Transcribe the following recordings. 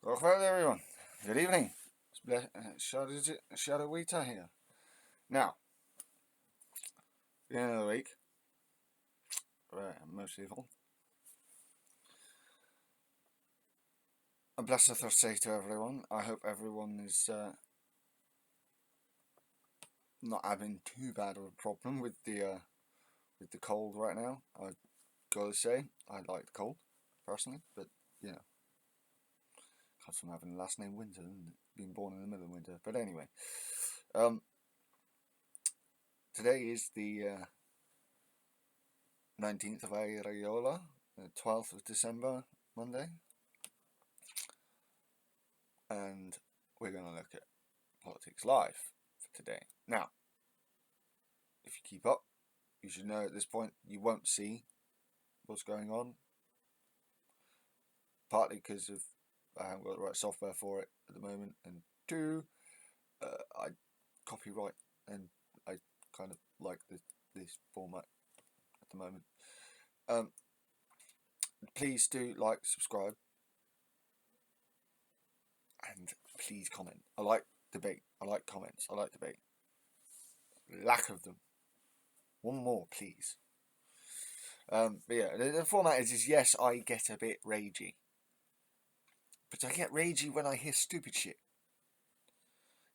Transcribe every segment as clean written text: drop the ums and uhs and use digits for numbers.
Well, everyone. Good evening. Shadow Wita here. Now, the end of the week, most people. A blessed Thursday to everyone. I hope everyone is not having too bad of a problem with the cold right now. I gotta say, I like the cold personally, but you know, comes from having the last name Winter and being born in the middle of winter. But anyway, today is the 19th of Ærra, the 12th of December, Monday. And we're going to look at Politics Live for today. Now, if you keep up, you should know at this point you won't see what's going on. Partly because of I haven't got the right software for it at the moment, and two, I copyright and I kind of like this format at the moment. Please do like, subscribe, and please comment. I like debate. I like comments. I like debate. Lack of them. One more, please. But yeah, the format is yes, I get a bit ragey. But I get ragey when I hear stupid shit.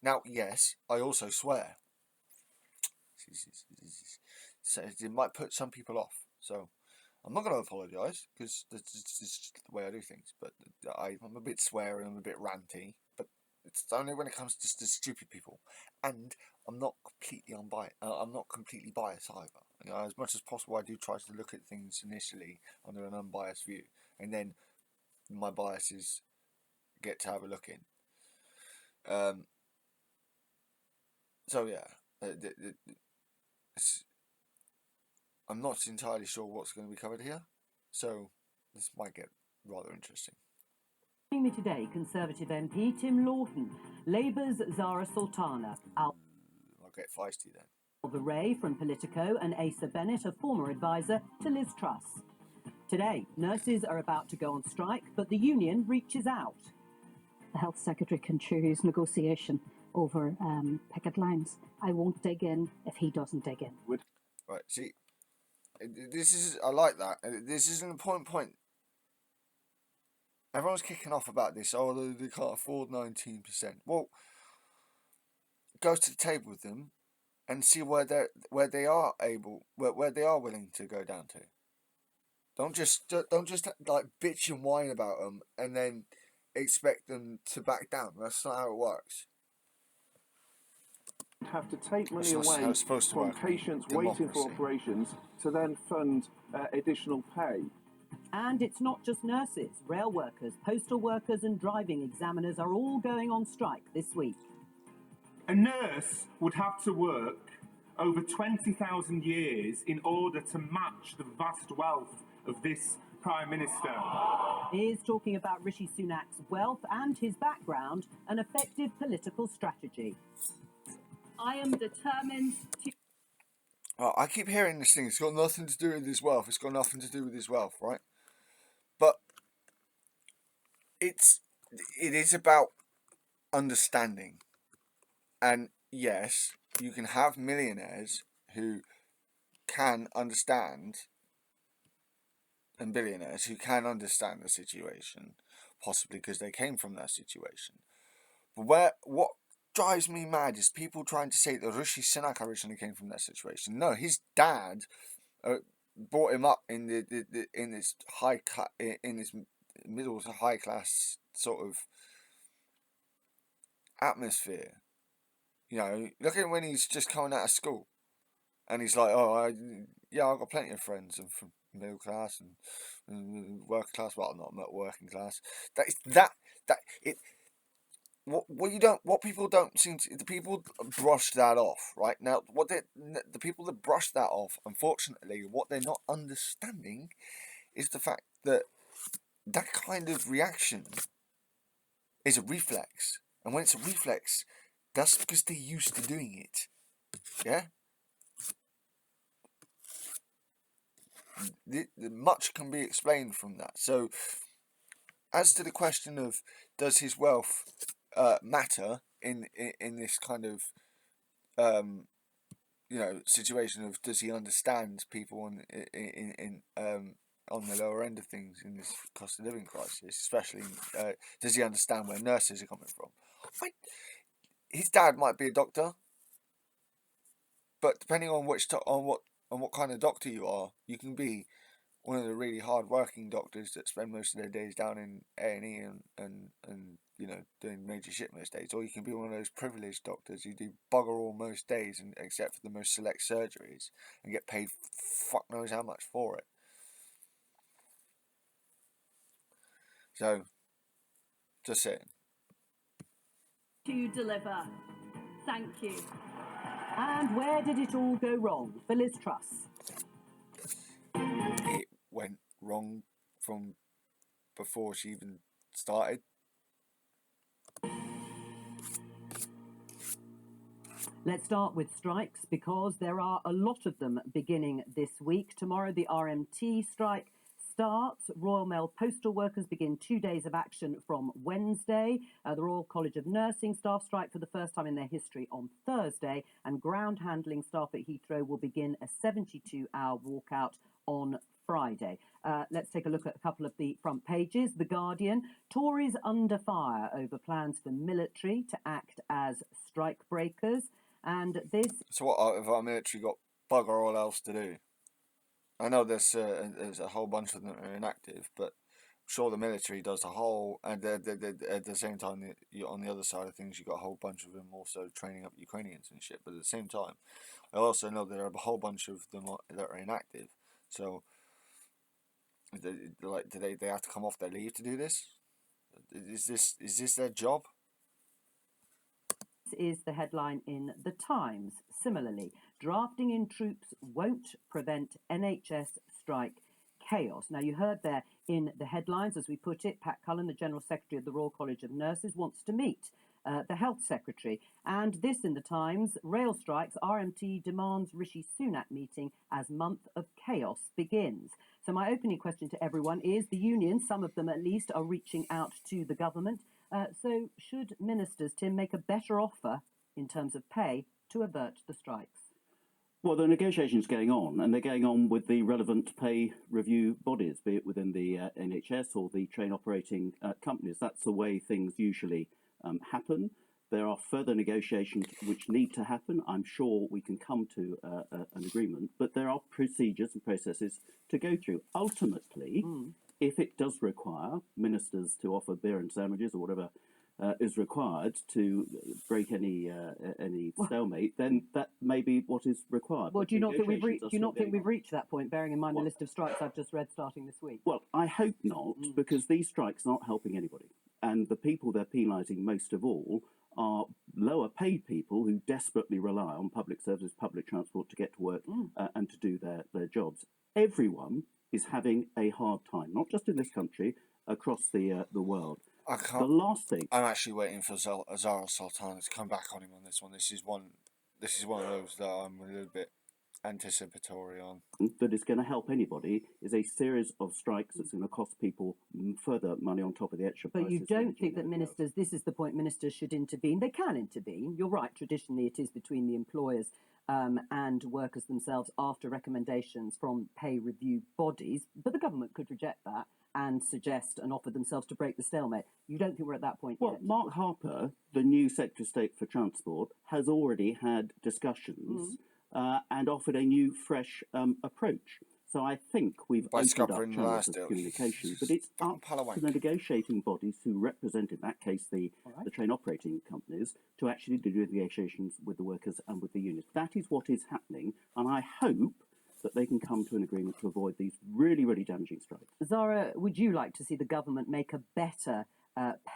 Now, yes, I also swear. So it might put some people off. So I'm not going to apologise, because that's just the way I do things. But I'm a bit sweary, I'm a bit ranty. But it's only when it comes to stupid people. And I'm not completely unbiased. I'm not completely biased either. You know, as much as possible, I do try to look at things initially under an unbiased view, and then my biases get to have a look in. So yeah, I'm not entirely sure what's going to be covered here, so this might get rather interesting. Joining me today, Conservative MP Tim Lawton, Labour's Zara Sultana, I'll get feisty then. Alva Ray from Politico, and Asa Bennett, a former advisor to Liz Truss. Today, nurses are about to go on strike, but the union reaches out. The Health Secretary can choose negotiation over picket lines. I won't dig in if he doesn't dig in. Right, see, I like that. This is an important point. Everyone's kicking off about this. Oh, they can't afford 19%. Well, go to the table with them and see where they are willing to go down to. Don't just like bitch and whine about them and then expect them to back down. That's not how it works. Have to take money away from patients waiting for operations to then fund additional pay. And it's not just nurses. Rail workers, postal workers and driving examiners are all going on strike this week. A nurse would have to work over 20,000 years in order to match the vast wealth of this Prime Minister. He's talking about Rishi Sunak's wealth and his background, an effective political strategy. I am determined to... Well, I keep hearing this thing. It's got nothing to do with his wealth. It's got nothing to do with his wealth, right? But it is about understanding. And yes, you can have millionaires who can understand, and billionaires who can understand the situation, possibly because they came from that situation. But what drives me mad is people trying to say that Rishi Sunak originally came from that situation. No, his dad brought him up in this middle to high class sort of atmosphere. You know, look at when he's just coming out of school, and he's like, "Oh, I've got plenty of friends and from middle class and working class. Well, not working class. What people don't seem to, the people brush that off, right? Now, the people that brush that off, unfortunately, what they're not understanding is the fact that that kind of reaction is a reflex, and when it's a reflex, that's because they're used to doing it. Yeah. Much can be explained from that. So as to the question of does his wealth matter in this kind of situation of does he understand people on the lower end of things in this cost of living crisis, especially does he understand where nurses are coming from? His dad might be a doctor, but depending on what kind of doctor you are, you can be one of the really hard-working doctors that spend most of their days down in A&E and doing major shit most days, or you can be one of those privileged doctors who do bugger all most days, and except for the most select surgeries, and get paid fuck knows how much for it. So, just saying. To deliver. Thank you. And where did it all go wrong for Liz Truss? It went wrong from before she even started. Let's start with strikes, because there are a lot of them beginning this week. Tomorrow, the RMT strike starts. Royal Mail postal workers begin 2 days of action from Wednesday. The Royal College of Nursing staff strike for the first time in their history on Thursday. And ground handling staff at Heathrow will begin a 72-hour walkout on Friday. Let's take a look at a couple of the front pages. The Guardian: Tories under fire over plans for military to act as strike breakers. And this... So what if our military got bugger all else to do? I know there's a whole bunch of them that are inactive, but I'm sure the military does the whole, and at the same time, on the other side of things, you've got a whole bunch of them also training up Ukrainians and shit. But at the same time, I also know there are a whole bunch of them that are inactive. So, do they have to come off their leave to do this? Is this their job? Is the headline in The Times. Similarly, drafting in troops won't prevent NHS strike chaos. Now, you heard there in the headlines, as we put it, Pat Cullen, the General Secretary of the Royal College of Nurses, wants to meet the Health Secretary. And this in The Times: rail strikes, RMT demands Rishi Sunak meeting as month of chaos begins. So my opening question to everyone is, the unions, some of them at least, are reaching out to the government. So should ministers, Tim, make a better offer in terms of pay to avert the strikes? Well, the negotiations going on, and they're going on with the relevant pay review bodies, be it within the NHS or the train operating companies. That's the way things usually happen. There are further negotiations which need to happen. I'm sure we can come to an agreement, but there are procedures and processes to go through. Ultimately, if it does require ministers to offer beer and sandwiches or whatever is required to break any stalemate, then that may be what is required. Well, do you not think we've reached that point, bearing in mind the list of strikes I've just read starting this week? Well, I hope not, because these strikes aren't helping anybody. And the people they're penalising most of all are lower paid people who desperately rely on public services, public transport to get to work and to do their jobs. Everyone is having a hard time, not just in this country, across the world. I can't. The last thing I'm actually waiting for Zara Sultana to come back on him on this one. This is one of those that I'm a little bit anticipatory on. That is going to help anybody is a series of strikes that's going to cost people further money on top of the extra prices. But you don't think that ministers, this is the point, ministers should intervene? They can intervene. You're right, traditionally it is between the employers and workers themselves after recommendations from pay review bodies, but the government could reject that and suggest and offer themselves to break the stalemate. You don't think we're at that point yet? Well, Mark Harper, the new Secretary of State for Transport, has already had discussions and offered a new, fresh approach. So I think we've opened up channels of communication, but it's up to the negotiating bodies who represent, in that case, the train operating companies, to actually do negotiations with the workers and with the unions. That is what is happening, and I hope that they can come to an agreement to avoid these really, really damaging strikes. Zara, would you like to see the government make a better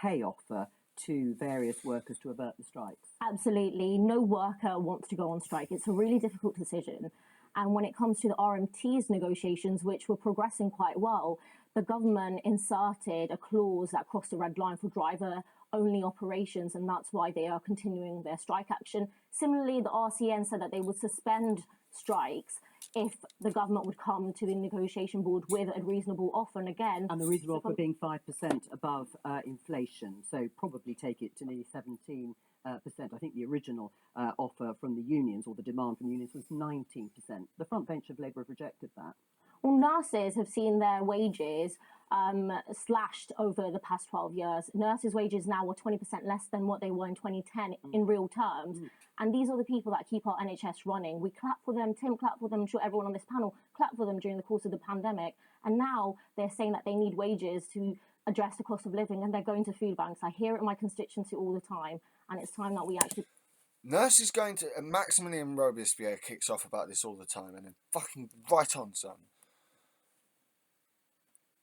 pay offer to various workers to avert the strikes? Absolutely. No worker wants to go on strike. It's a really difficult decision. And when it comes to the RMT's negotiations, which were progressing quite well, the government inserted a clause that crossed the red line for driver-only operations, and that's why they are continuing their strike action. Similarly, the RCN said that they would suspend strikes if the government would come to the negotiation board with a reasonable offer. And again, and the reasonable offer being 5% above inflation, so probably take it to nearly 17%. I think the original offer from the unions, or the demand from the unions, was 19%. The front bench of Labour have rejected that. Well, nurses have seen their wages slashed over the past 12 years. Nurses' wages now are 20% less than what they were in 2010 in real terms. And these are the people that keep our NHS running. We clap for them. Tim clapped for them. I'm sure everyone on this panel clapped for them during the course of the pandemic. And now they're saying that they need wages to address the cost of living, and they're going to food banks. I hear it in my constituency all the time, and it's time that we actually... Nurses going to... Maximilian Robespierre kicks off about this all the time, and then fucking right on, son.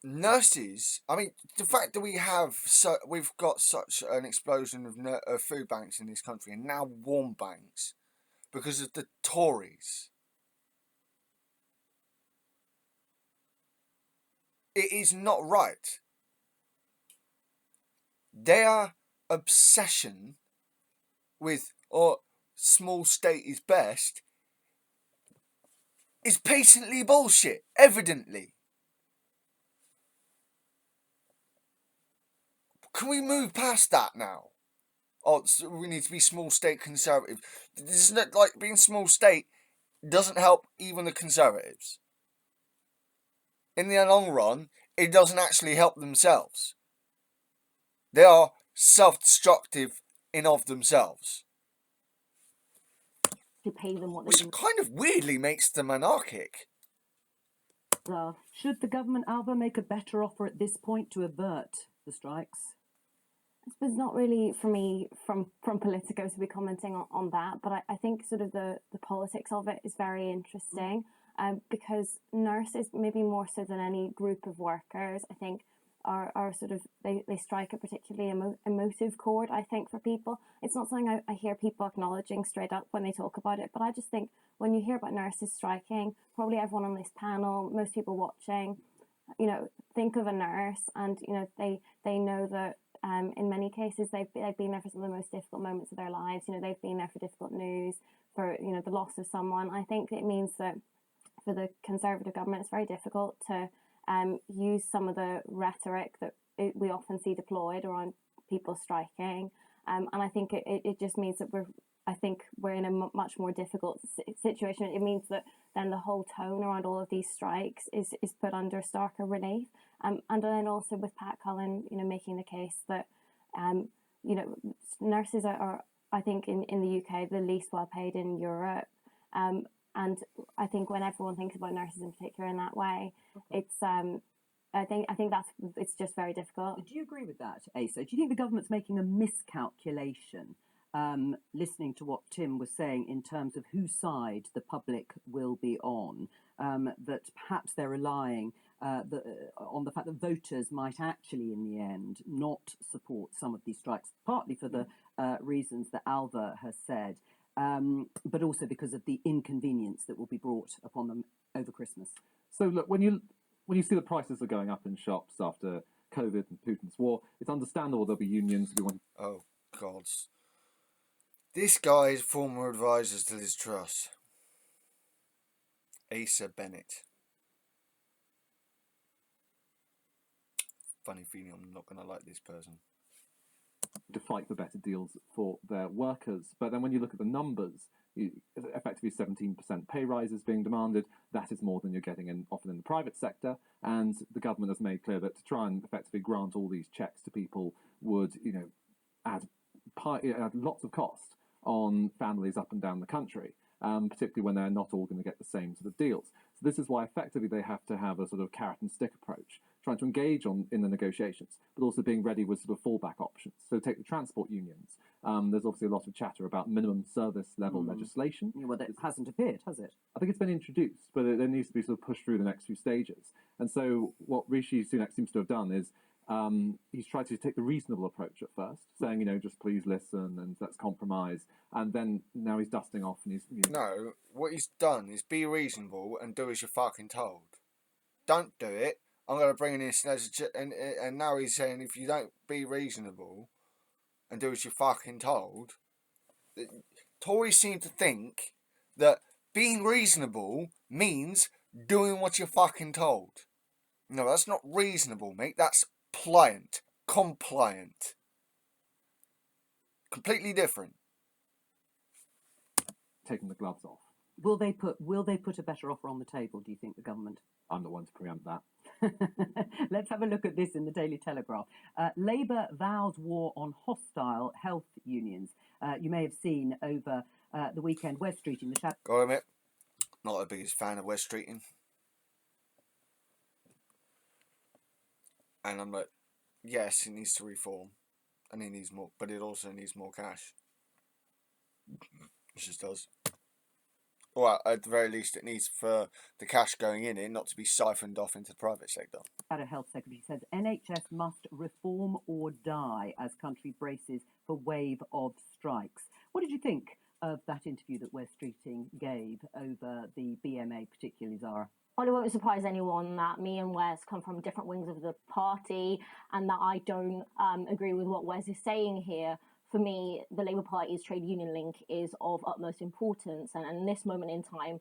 Nurses, I mean, the fact that we've got such an explosion of food banks in this country, and now warm banks, because of the Tories. It is not right. Their obsession with, small state is best, is patently bullshit, evidently. Can we move past that now? We need to be small state conservative. This is not like being small state doesn't help even the Conservatives. In the long run, it doesn't actually help themselves. They are self-destructive in of themselves. To pay them what they... Which kind of weirdly makes them anarchic. Should the government, Alva, make a better offer at this point to avert the strikes? I suppose not really for me from Politico to be commenting on that, but I think sort of the politics of it is very interesting, because nurses, maybe more so than any group of workers, I think are sort of, they strike a particularly emotive chord, I think, for people. It's not something I hear people acknowledging straight up when they talk about it, but I just think when you hear about nurses striking, probably everyone on this panel, most people watching, think of a nurse, and they know that in many cases they've been there for some of the most difficult moments of their lives. They've been there for difficult news, for the loss of someone. I think it means that for the Conservative government, it's very difficult to use some of the rhetoric that we often see deployed around people striking, and I think it just means that we're in a much more difficult situation. It means that then the whole tone around all of these strikes is put under starker relief. And then also with Pat Cullen, making the case that, nurses are, I think, in the UK, the least well paid in Europe. And I think when everyone thinks about nurses in particular in that way, it's, I think it's just very difficult. Do you agree with that, Asa? Do you think the government's making a miscalculation, listening to what Tim was saying in terms of whose side the public will be on, that perhaps they're relying on the fact that voters might actually, in the end, not support some of these strikes, partly for the reasons that Alva has said, but also because of the inconvenience that will be brought upon them over Christmas? So look, when you see the prices are going up in shops after COVID and Putin's war, it's understandable there'll be unions who want... Oh, gods. This guy is former advisors to Liz Truss. Asa Bennett. Funny feeling I'm not going to like this person. To fight for better deals for their workers. But then when you look at the numbers, effectively 17% pay rises being demanded. That is more than you're getting often in the private sector. And the government has made clear that to try and effectively grant all these checks to people would, add lots of cost on families up and down the country, particularly when they're not all going to get the same sort of deals. So this is why effectively they have to have a sort of carrot and stick approach, trying to engage in the negotiations, but also being ready with sort of fallback options. So take the transport unions. There's obviously a lot of chatter about minimum service level legislation. Well, that hasn't appeared, has it? I think it's been introduced, but it needs to be sort of pushed through the next few stages. And so what Rishi Sunak seems to have done is he's tried to take the reasonable approach at first, saying, just please listen and let's compromise. And then now he's dusting off and he's... No, what he's done is be reasonable and do as you're fucking told. Don't do it. I'm going to bring in this... And now he's saying if you don't be reasonable and do as you're fucking told... Tories seem to think that being reasonable means doing what you're fucking told. No, that's not reasonable, mate. That's pliant, compliant. Completely different. Taking the gloves off. Will they put a better offer on the table, do you think, the government? I'm the one to preempt that. Let's have a look at this in the Daily Telegraph. Labour vows war on hostile health unions. You may have seen over the weekend Wes Streeting, the shadow... Gotta admit, not the biggest fan of Wes Streeting. And I'm like, yes, he needs to reform. And he needs more, but it also needs more cash. It just does. Well, at the very least, it needs for the cash going in it not to be siphoned off into the private sector. Shadow Health Secretary says NHS must reform or die as country braces for wave of strikes. What did you think of that interview that Wes Streeting gave over the BMA, particularly, Zara? Well, it won't surprise anyone that me and Wes come from different wings of the party and that I don't agree with what Wes is saying here. For me, the Labour Party's trade union link is of utmost importance. And in this moment in time,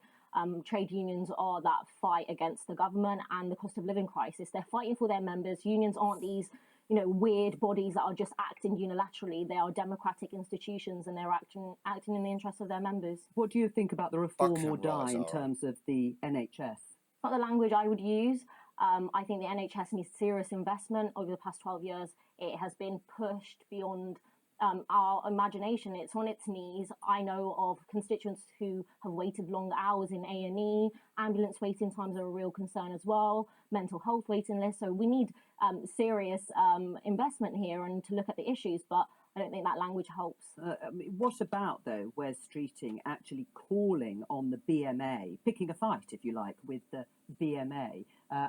trade unions are that fight against the government and the cost of living crisis. They're fighting for their members. Unions aren't these, weird bodies that are just acting unilaterally. They are democratic institutions and they're acting in the interests of their members. What do you think about the reform or die in terms of the NHS? Not the language I would use. I think the NHS needs serious investment. Over the past 12 years, it has been pushed beyond our imagination. It's on its knees. I know of constituents who have waited long hours in A&E. Ambulance waiting times are a real concern as well. Mental health waiting lists. So we need serious investment here and to look at the issues. But I don't think that language helps. What about, though, Wes Streeting actually calling on the BMA, picking a fight, if you like, with the BMA,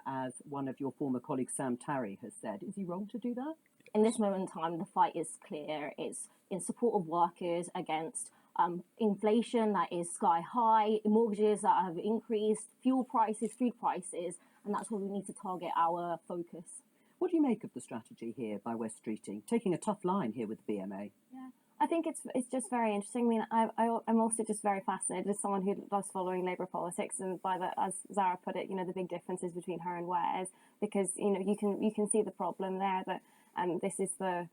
as one of your former colleagues, Sam Tarry, has said? Is he wrong to do that? In this moment in time, the fight is clear. It's in support of workers against inflation that is sky high, mortgages that have increased, fuel prices, food prices, and that's where we need to target our focus. What do you make of the strategy here by Wes Streeting, taking a tough line here with the BMA? Yeah, I think it's just very interesting. I mean, I'm also just very fascinated as someone who loves following Labour politics, and by the, as Zara put it, the big differences between her and Wes, because you can see the problem there that this is the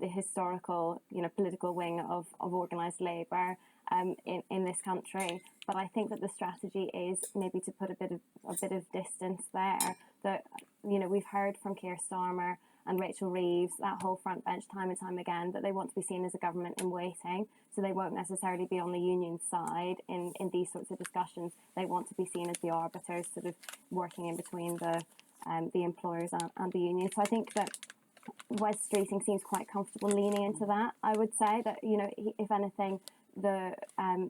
historical political wing of organised Labour in this country. But I think that the strategy is maybe to put a bit of distance there. That we've heard from Keir Starmer and Rachel Reeves, that whole front bench, time and time again, that they want to be seen as a government in waiting. So they won't necessarily be on the union side in these sorts of discussions. They want to be seen as the arbiters, sort of working in between the employers and the unions. So I think that Wes Streeting seems quite comfortable leaning into that. I would say that if anything, the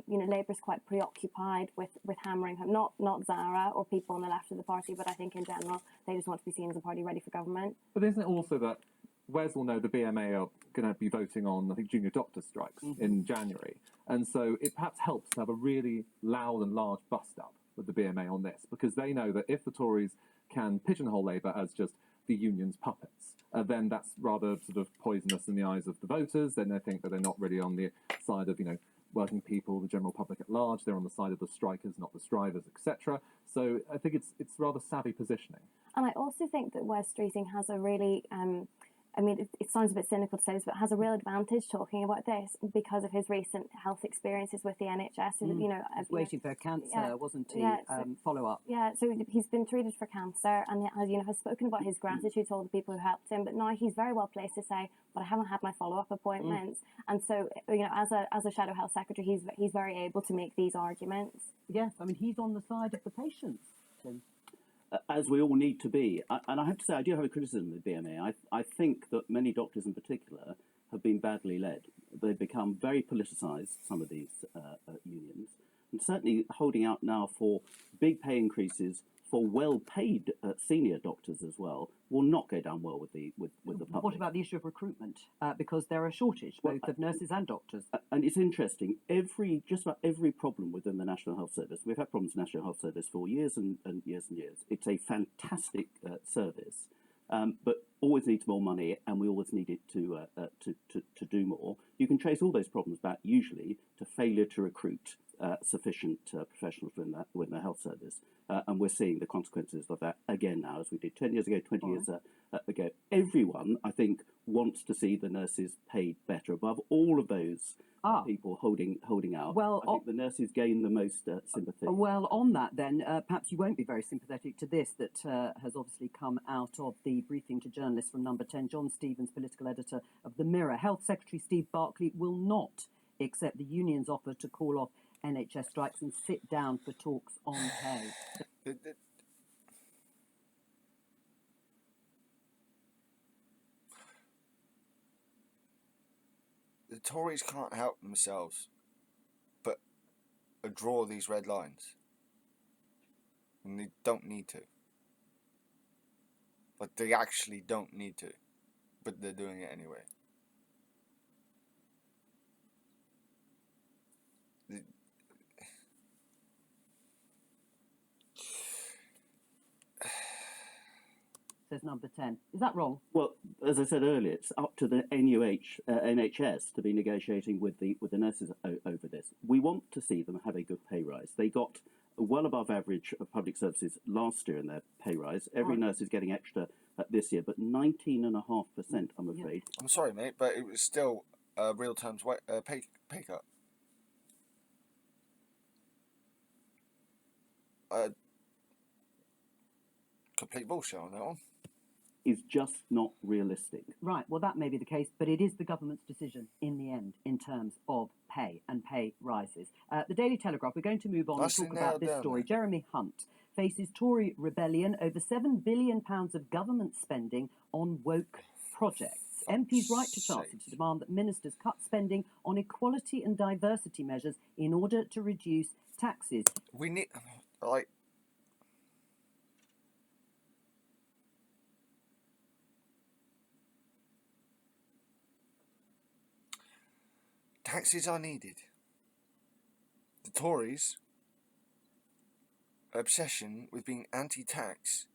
Labour's quite preoccupied with hammering home, not Zara or people on the left of the party, but I think in general they just want to be seen as a party ready for government. But isn't it also that Wes will know the BMA are going to be voting on, I think, junior doctor strikes in January, and so it perhaps helps to have a really loud and large bust-up with the BMA on this, because they know that if the Tories can pigeonhole Labour as just the union's puppets, then that's rather sort of poisonous in the eyes of the voters. Then they think that they're not really on the side of, working people, the general public at large. They're on the side of the strikers, not the strivers, etc. So I think it's rather savvy positioning. And I also think that Wes Streeting has a really it sounds a bit cynical to say this, but has a real advantage talking about this because of his recent health experiences with the NHS. He's waiting for cancer, wasn't he? Follow up. Yeah, so he's been treated for cancer and has spoken about his gratitude to all the people who helped him. But now he's very well placed to say, "But I haven't had my follow-up appointments." And so, as a Shadow Health Secretary, he's very able to make these arguments. Yes, I mean he's on the side of the patients. Tim. As we all need to be. And I have to say, I do have a criticism of the BMA. I think that many doctors in particular have been badly led. They've become very politicised, some of these unions, and certainly holding out now for big pay increases for well-paid senior doctors as well will not go down well with the public. What about the issue of recruitment? Because there are a shortage, both of nurses and doctors. And it's interesting, just about every problem within the National Health Service, we've had problems in the National Health Service for years and years and years. It's a fantastic service. but always needs more money, and we always need it to do more. You can trace all those problems back usually to failure to recruit sufficient professionals within the health service, and we're seeing the consequences of that again now, as we did 10 years ago, 20 years ago. Everyone, I think, wants to see the nurses paid better above all of those people holding out. Well, I think the nurses gain the most sympathy. Well, on that then, perhaps you won't be very sympathetic to this that has obviously come out of the briefing to journalists from Number 10. John Stevens, political editor of The Mirror. Health Secretary Steve Barclay will not accept the union's offer to call off NHS strikes and sit down for talks on pay. The Tories can't help themselves but draw these red lines. And they don't need to. But they actually don't need to. But they're doing it anyway. Says Number 10. Is that wrong? Well, as I said earlier, it's up to the NHS to be negotiating with the nurses over this. We want to see them have a good pay rise. They got well above average of public services last year in their pay rise. Every nurse is getting extra this year, but 19.5%, I'm afraid. I'm sorry, mate, but it was still real terms pay cut. Complete bullshit on that one. Is just not realistic. Right, well, that may be the case, but it is the government's decision in the end in terms of pay and pay rises. The Daily Telegraph, we're going to move on and talk about this story. Jeremy Hunt faces Tory rebellion over £7 billion of government spending on woke projects. MPs write to Chancellor to demand that ministers cut spending on equality and diversity measures in order to reduce taxes. We need, like, taxes are needed. The Tories' obsession with being anti-tax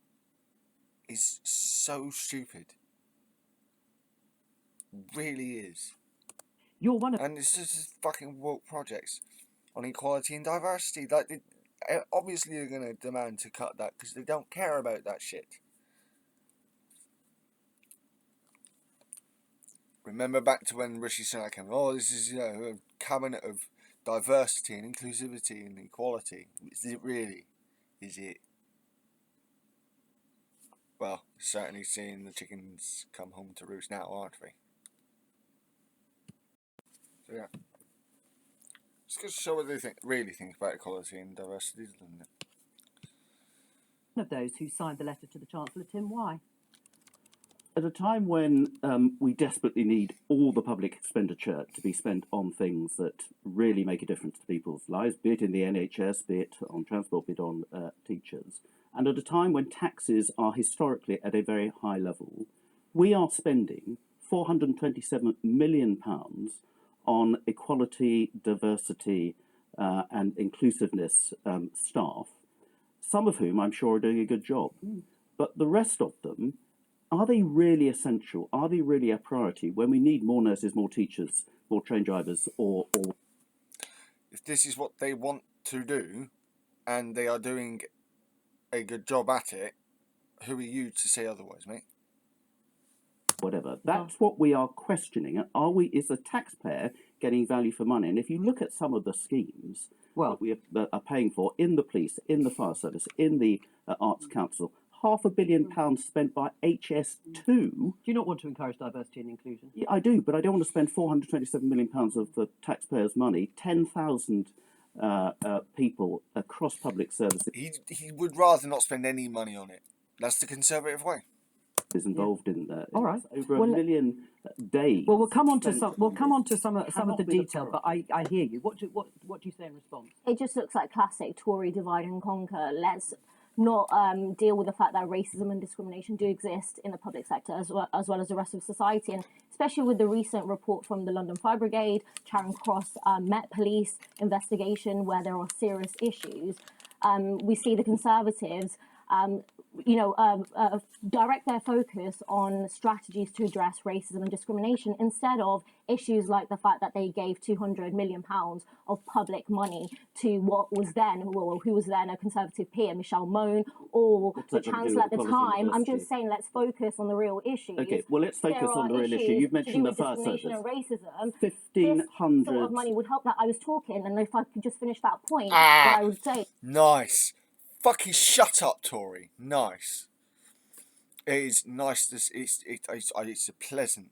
is so stupid. Really is. You're one of... And it's just fucking woke projects on equality and diversity. Like, obviously they're going to demand to cut that because they don't care about that shit. Remember back to when Rishi Sunak came, this is, a cabinet of diversity and inclusivity and equality. Is it really? Is it? Well, certainly seeing the chickens come home to roost now, aren't we? So yeah. It's good to show what they really think about equality and diversity, isn't it? One of those who signed the letter to the Chancellor, Tim, why? At a time when we desperately need all the public expenditure to be spent on things that really make a difference to people's lives, be it in the NHS, be it on transport, be it on teachers, and at a time when taxes are historically at a very high level, we are spending £427 million on equality, diversity and inclusiveness staff, some of whom I'm sure are doing a good job. But the rest of them, are they really essential? Are they really a priority when we need more nurses, more teachers, more train drivers, or... If this is what they want to do, and they are doing a good job at it, who are you to say otherwise, mate? Whatever. That's what we are questioning. Is the taxpayer getting value for money? And if you look at some of the schemes that we are paying for in the police, in the fire service, in the Arts Council, £500 million spent by HS2. Do you not want to encourage diversity and inclusion? Yeah, I do, but I don't want to spend £427 million of the taxpayers' money, 10,000 people across public services. He would rather not spend any money on it. That's the Conservative way. Is involved in all right. Over a million days. Well, we'll come on to some of the detail, but I hear you. What do you say in response? It just looks like classic Tory divide and conquer. Let's not deal with the fact that racism and discrimination do exist in the public sector as well as the rest of society, and especially with the recent report from the London Fire Brigade, Charing Cross Met Police investigation where there are serious issues. We see the Conservatives direct their focus on strategies to address racism and discrimination instead of issues like the fact that they gave £200 million of public money to what was then, who was then a Conservative peer, Michelle Mone, or the Chancellor at the time. I'm just saying, let's focus on the real issues. Okay, well, let's focus on the real issue. You've mentioned the fire service. And racism. 1,500 sort of money would help that. I was talking, and if I could just finish that point, what I would say. Nice. Fucking shut up, Tory. Nice. It is nice. It's a pleasant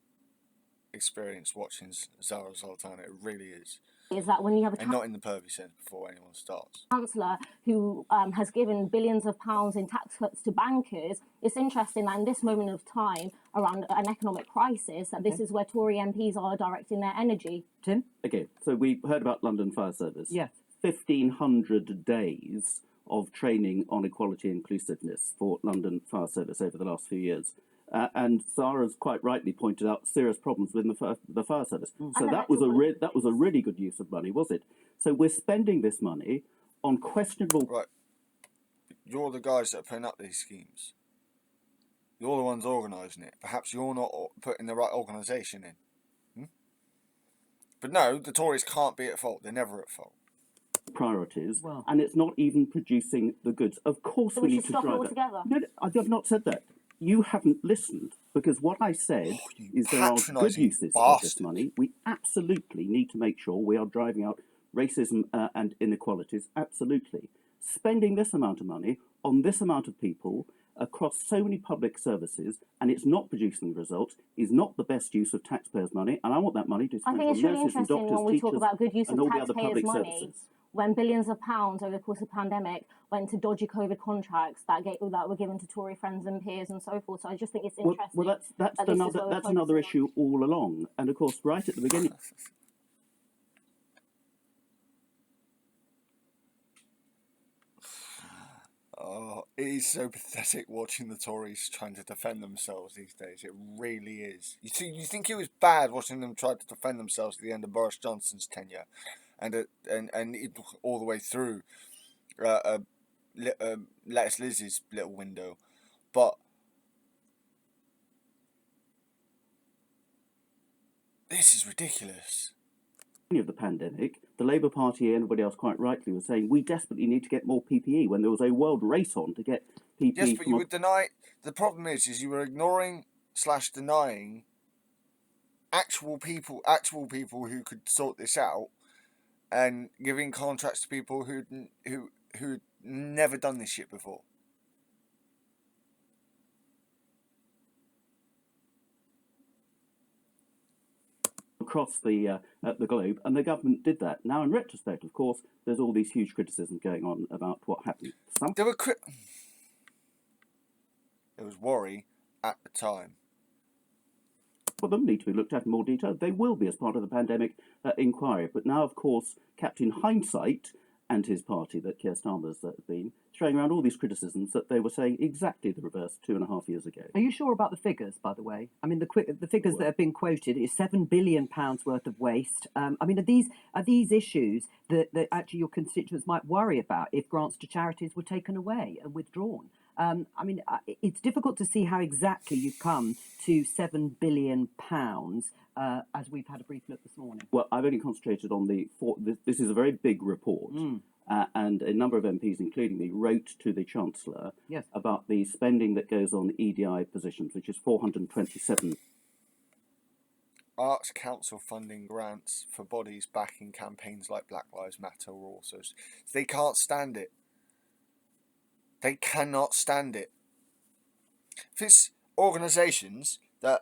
experience watching Zara Sultana. It really is. Is that when you have a and not in the pervy sense before anyone starts. Chancellor who has given billions of pounds in tax cuts to bankers, it's interesting that in this moment of time around an economic crisis, that this is where Tory MPs are directing their energy. Tim? Okay, so we heard about London Fire Service. Yes. 1,500 days of training on equality and inclusiveness for London Fire Service over the last few years. And Sarah's quite rightly pointed out serious problems within the fire service. So that was a really good use of money, was it? So we're spending this money on questionable. Right, you're the guys that are putting up these schemes. You're the ones organising it. Perhaps you're not putting the right organisation in. But no, the Tories can't be at fault. They're never at fault. Priorities, and it's not even producing the goods. Of course, so we need need to stop drive it altogether. No, I have not said that. You haven't listened, because what I said is there are good uses of this money. We absolutely need to make sure we are driving out racism and inequalities. Absolutely. Spending this amount of money on this amount of people across so many public services, and it's not producing the results, is not the best use of taxpayers' money. And I want that money to spend on nurses and doctors, when we talk teachers, about good use and of all the other taxpayers' public money. services. When billions of pounds over the course of the pandemic went to dodgy COVID contracts that were given to Tory friends and peers and so forth. So I just think it's interesting. Well, that's another issue all along. And of course, right at the beginning. Oh, it is so pathetic watching the Tories trying to defend themselves these days. It really is. You think it was bad watching them try to defend themselves at the end of Boris Johnson's tenure, and all the way through Lettuce Liz's little window, but this is ridiculous. Of the pandemic, the Labour Party and everybody else quite rightly was saying we desperately need to get more PPE when there was a world race on to get PPE. Yes, but you would deny. The problem is you were ignoring / denying actual people who could sort this out, and giving contracts to people who'd never done this shit before. Across the globe, and the government did that. Now, in retrospect, of course, there's all these huge criticisms going on about what happened. There was worry at the time. For them need to be looked at in more detail. They will be as part of the pandemic inquiry. But now, of course, Captain Hindsight and his party, that Keir Starmer's been, throwing around all these criticisms that they were saying exactly the reverse 2.5 years ago. Are you sure about the figures, by the way? I mean, the figures that have been quoted is £7 billion worth of waste. I mean, are these issues that actually your constituents might worry about if grants to charities were taken away and withdrawn? I mean, it's difficult to see how exactly you've come to £7 billion, as we've had a brief look this morning. Well, I've only concentrated on this is a very big report, and a number of MPs, including me, wrote to the Chancellor about the spending that goes on EDI positions, which is 427. Arts Council funding grants for bodies backing campaigns like Black Lives Matter are also... They can't stand it. They cannot stand it. If it's organisations that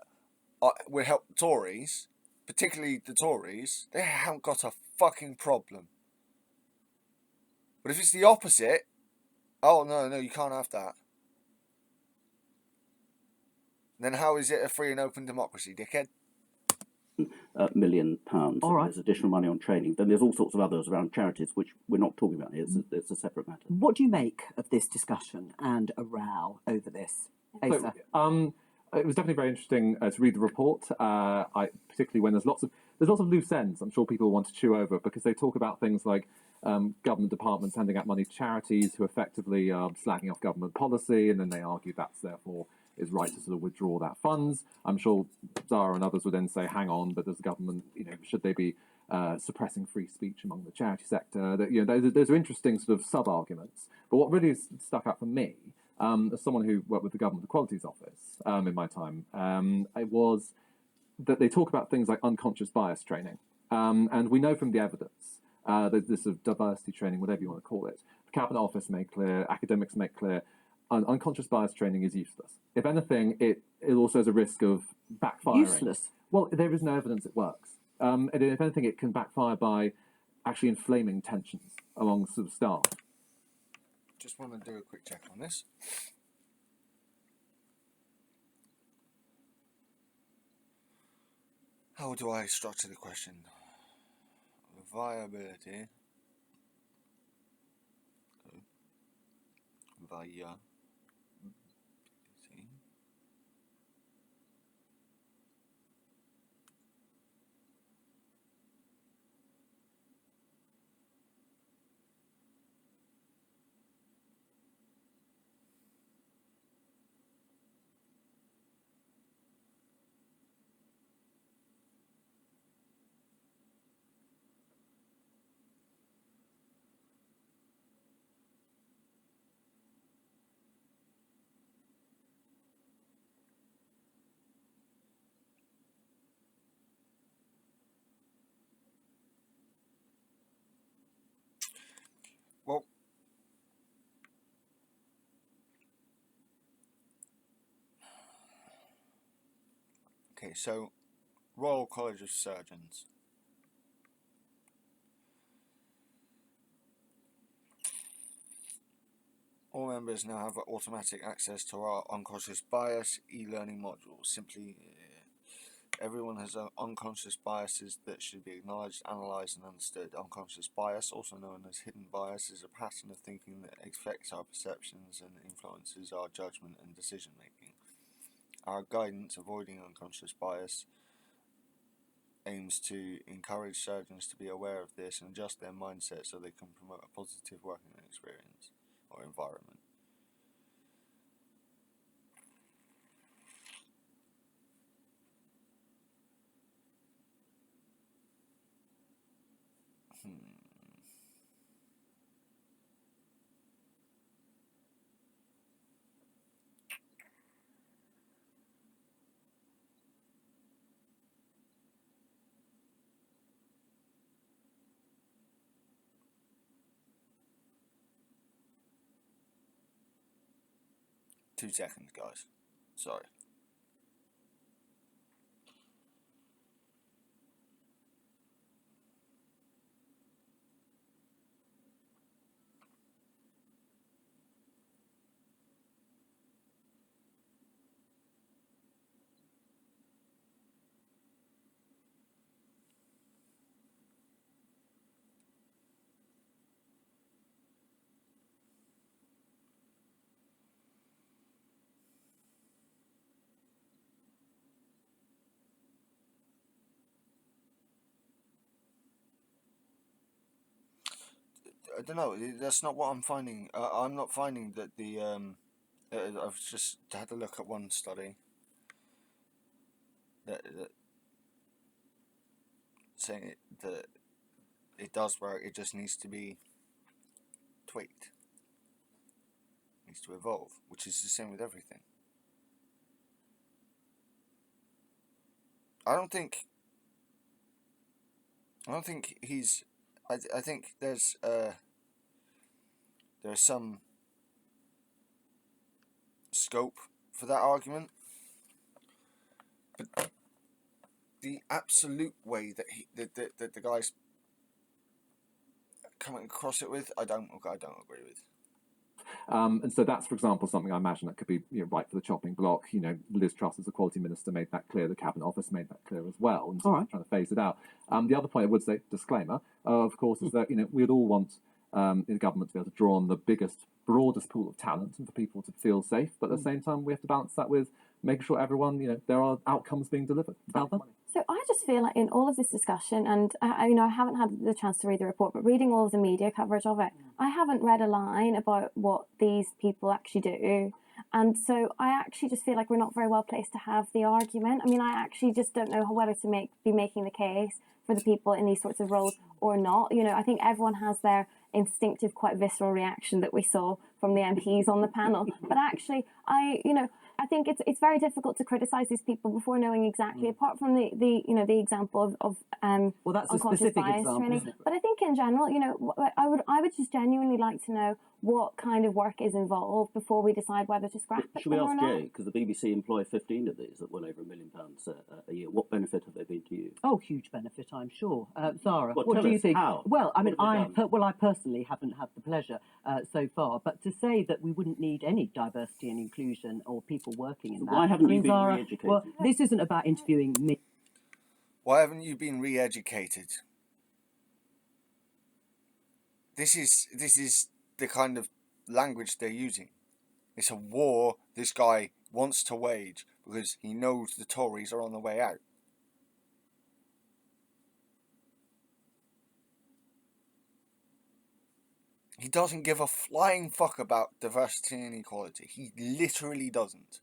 will help the Tories, particularly the Tories, they haven't got a fucking problem. But if it's the opposite, oh no, you can't have that. Then how is it a free and open democracy, dickhead? £1 million. All right. There's additional money on training. Then there's all sorts of others around charities, which we're not talking about here. It's a separate matter. What do you make of this discussion and a row over this? So, it was definitely very interesting to read the report. Particularly when there's lots of loose ends. I'm sure people want to chew over because they talk about things like government departments handing out money to charities who effectively are slagging off government policy, and then they argue that's therefore is right to sort of withdraw that funds. I'm sure Zara and others would then say, hang on, but does the government, should they be suppressing free speech among the charity sector? Those are interesting sort of sub-arguments. But what really stuck out for me, as someone who worked with the Government Equalities Office in my time, it was that they talk about things like unconscious bias training. And we know from the evidence that this sort of diversity training, whatever you want to call it, the Cabinet Office make clear, academics make clear, unconscious bias training is useless. If anything, it also has a risk of backfiring. Useless? Well, there is no evidence it works. And if anything, it can backfire by actually inflaming tensions among sort of staff. Just want to do a quick check on this. How do I structure the question? Viability. Viability. Well, okay, so Royal College of Surgeons. All members now have automatic access to our unconscious bias e-learning modules. Simply, everyone has unconscious biases that should be acknowledged, analysed and understood. Unconscious bias, also known as hidden bias, is a pattern of thinking that affects our perceptions and influences our judgment and decision making. Our guidance, Avoiding Unconscious Bias, aims to encourage surgeons to be aware of this and adjust their mindset so they can promote a positive working experience or environment. Two seconds, guys. Sorry. I don't know. That's not what I'm finding. I'm not finding that the. I've just had a look at one study that saying that it does work. It just needs to be tweaked. It needs to evolve, which is the same with everything. I don't think he's. I think there's some scope for that argument, but the absolute way that that the guy's coming across it with, I don't agree with. And so that's, for example, something I imagine that could be right for the chopping block. Liz Truss, as the Equality Minister, made that clear. The Cabinet Office made that clear as well, and so trying to phase it out. The other point I would say, disclaimer, of course, is that we'd all want the government to be able to draw on the biggest, broadest pool of talent and for people to feel safe. But at the same time, we have to balance that with making sure everyone, there are outcomes being delivered. So I just feel like in all of this discussion, and I haven't had the chance to read the report, but reading all of the media coverage of it, I haven't read a line about what these people actually do. And so I actually just feel like we're not very well placed to have the argument. I mean, I actually just don't know whether to be making the case for the people in these sorts of roles or not. I think everyone has their instinctive, quite visceral reaction that we saw from the MPs on the panel. But actually, I think it's very difficult to criticise these people before knowing exactly. Apart from the example of well, that's a specific example, training. But I think in general, I would just genuinely like to know what kind of work is involved before we decide whether to scrap it. Should we ask Jay, because the BBC employ 15 of these at well over £1 million a year? What benefit have they been to you? Oh, huge benefit, I'm sure. Zara, what do you think? How? Well, I mean, I personally haven't had the pleasure so far, but to say that we wouldn't need any diversity and inclusion or people working in that. Why haven't you been Zara, re-educated? well, this isn't about interviewing me. Why haven't you been re-educated? This is the kind of language they're using. It's a war this guy wants to wage because he knows the Tories are on the way out. He doesn't give a flying fuck about diversity and equality. He literally doesn't.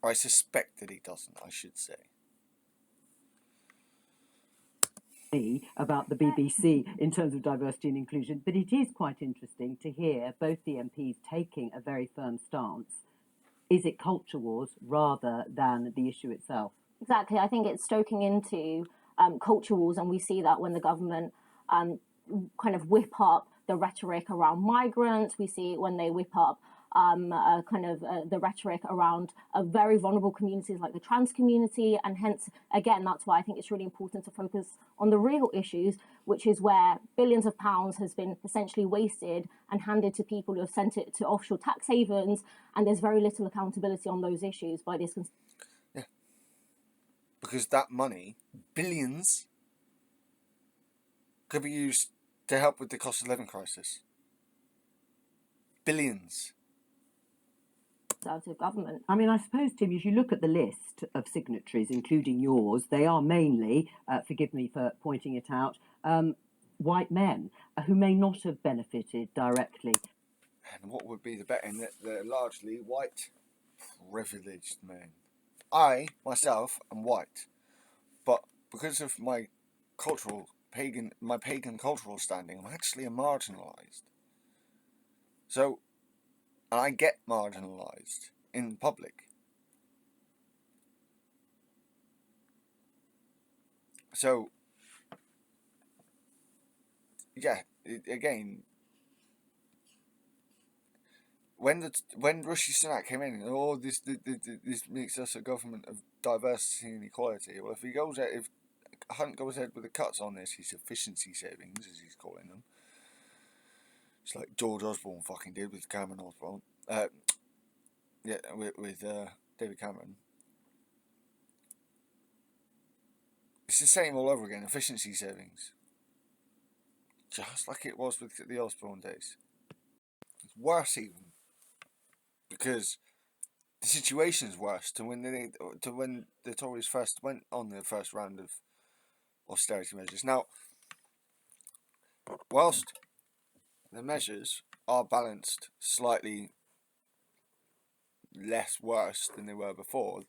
Or I suspect that he doesn't, I should say. About the BBC in terms of diversity and inclusion, but it is quite interesting to hear both the MPs taking a very firm stance. Is it culture wars rather than the issue itself? Exactly. I think it's stoking into culture wars, and we see that when the government kind of whip up the rhetoric around migrants. We see it when they whip up the rhetoric around very vulnerable communities like the trans community, and hence, again, that's why I think it's really important to focus on the real issues, which is where billions of pounds has been essentially wasted and handed to people who have sent it to offshore tax havens, and there's very little accountability on those issues by this. Yeah, because that money, billions, could be used to help with the cost of living crisis. Billions. Government. I mean, I suppose, Tim, if you look at the list of signatories, including yours, they are mainly, forgive me for pointing it out, white men who may not have benefited directly. And what would be the bet in that they're largely white, privileged men. I, myself, am white, but because of my pagan cultural standing, I'm actually marginalised. So, and I get marginalised in public. So, yeah, again, when Rishi Sunak came in, this makes us a government of diversity and equality. Well, if Hunt goes ahead with the cuts on this, his efficiency savings, as he's calling them, it's like George Osborne fucking did with Cameron Osborne. With David Cameron. It's the same all over again, efficiency savings. Just like it was with the Osborne days. It's worse even. Because the situation's worse to when the Tories first went on the first round of austerity measures. Now, whilst the measures are balanced slightly less worse than they were before,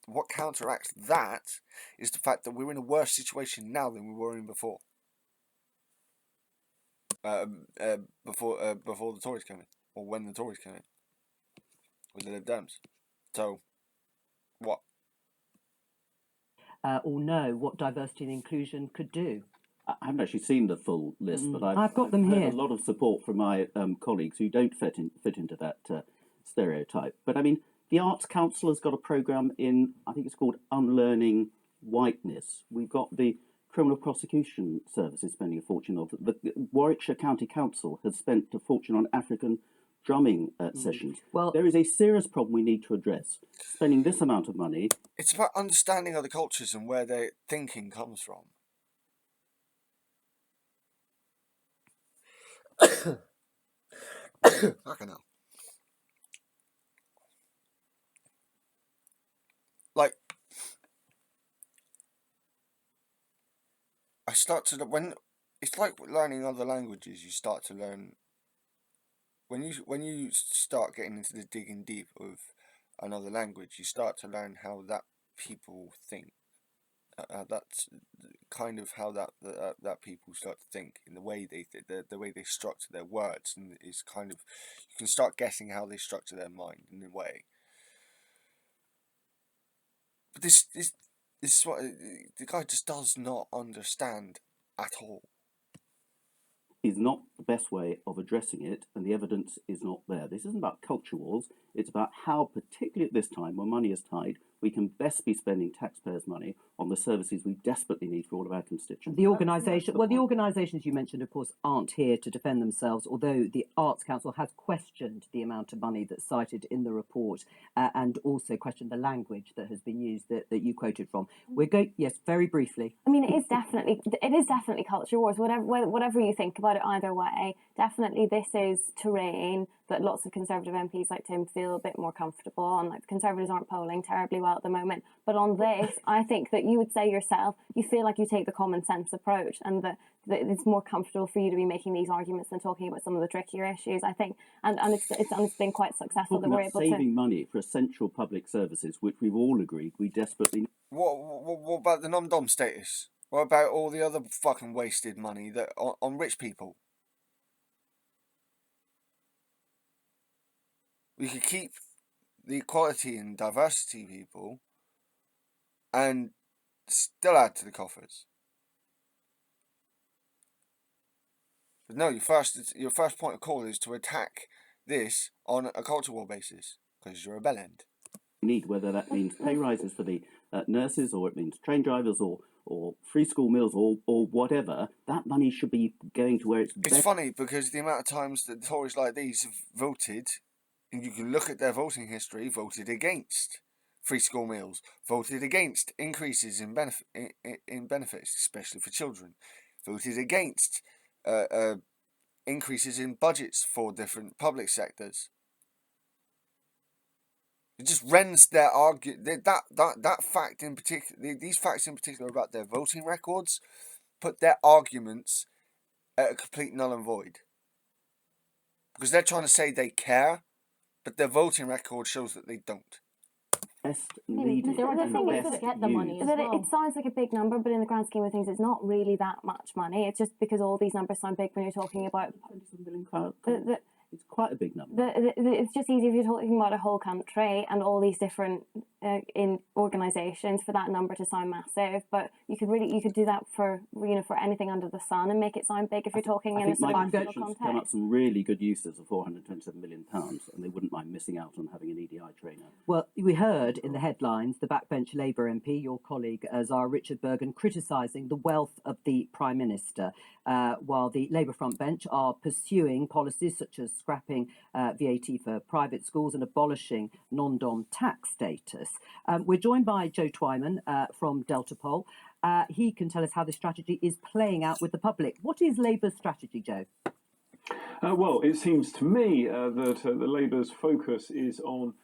what counteracts that is the fact that we're in a worse situation now than we were in before. Before the Tories came in, or when the Tories came in, with the Lib Dems. So, what? Or know what diversity and inclusion could do. I haven't actually seen the full list, but I've got them here. A lot of support from my colleagues who don't fit into that stereotype. But I mean, the Arts Council has got a programme in, I think it's called Unlearning Whiteness. We've got the Criminal Prosecution Service is spending a fortune of. The Warwickshire County Council has spent a fortune on African drumming sessions. Well, there is a serious problem we need to address. Spending this amount of money. It's about understanding other cultures and where their thinking comes from. Fucking hell. I start to when it's like learning other languages. You start to learn when you start getting into the digging deep of another language. You start to learn how that people think. That's kind of how that people start to think in the way the way they structure their words, and it's kind of you can start guessing how they structure their mind in a way. But this is what the guy just does not understand at all. Is not the best way of addressing it, and the evidence is not there. This isn't about culture wars. It's about how, particularly at this time when money is tight, we can best be spending taxpayers' money on the services we desperately need for all of our constituents. The organisations you mentioned, of course, aren't here to defend themselves, although the Arts Council has questioned the amount of money that's cited in the report and also questioned the language that has been used that you quoted from. Yes, very briefly. I mean, it is definitely culture wars. Whatever you think about it, either way, definitely this is terrain that lots of Conservative MPs like Tim feel a bit more comfortable on. Like, the Conservatives aren't polling terribly well at the moment, but on this, I think that you would say yourself, you feel like you take the common sense approach, and that it's more comfortable for you to be making these arguments than talking about some of the trickier issues. I think, and it's been quite successful that we're able to saving money for essential public services, which we've all agreed we desperately need. What about the non-dom status? What about all the other fucking wasted money that on rich people? We could keep the equality and diversity people and still add to the coffers. But no, your first point of call is to attack this on a culture war basis because you're a bellend. Need, whether that means pay rises for the nurses, or it means train drivers, or free school meals, or whatever, that money should be going to where it's best. It's funny because the amount of times that Tories like these have voted, and you can look at their voting history, voted against free school meals, voted against increases in benefits, especially for children, voted against increases in budgets for different public sectors. It just rends their argument. That fact in particular, these facts in particular about their voting records, put their arguments at a complete null and void. Because they're trying to say they care, but their voting record shows that they don't. The thing is to get the money as well. It sounds like a big number, but in the grand scheme of things, it's not really that much money. It's just because all these numbers sound big when you're talking about it's quite a big number. It's just easy if you're talking about a whole country and all these different in organisations for that number to sound massive. But you could do that for anything under the sun and make it sound big if you're talking in a sort of national context. Come up some really good uses of £427 million, and they wouldn't mind missing out on having an EDI trainer. Well, we heard in the headlines the backbench Labour MP, your colleague Zara Richard-Bergen, criticising the wealth of the Prime Minister, while the Labour front bench are pursuing policies such as scrapping VAT for private schools and abolishing non-dom tax status. We're joined by Joe Twyman from Delta Poll. He can tell us how this strategy is playing out with the public. What is Labour's strategy, Joe? Well, it seems to me that the Labour's focus is on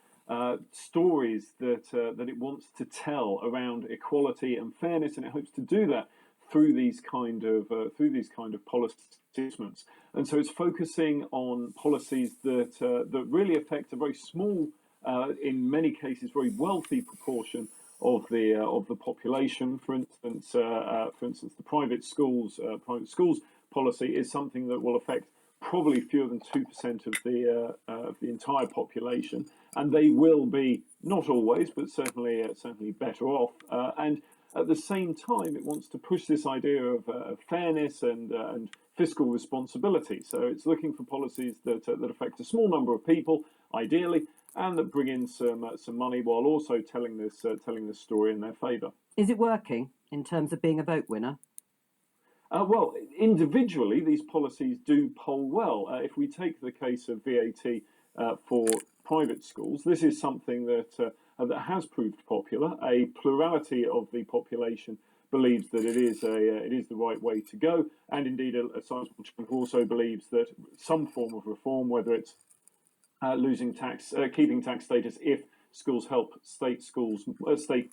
stories that it wants to tell around equality and fairness, and it hopes to do that through these kind of policy statements. And so it's focusing on policies that really affect a very small, in many cases, very wealthy proportion of the population. For instance, the private schools policy is something that will affect probably fewer than 2% of the entire population, and they will be, not always, but certainly better off. And at the same time, it wants to push this idea of fairness and fiscal responsibility. So it's looking for policies that affect a small number of people, ideally, and that bring in some money while also telling this story in their favour. Is it working in terms of being a vote winner? Well, individually, these policies do poll well. If we take the case of VAT for private schools, this is something that has proved popular. A plurality of the population believes that it is the right way to go, and indeed a sizable chunk also believes that some form of reform, whether it's keeping tax status if schools help state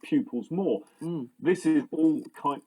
pupils more. This is all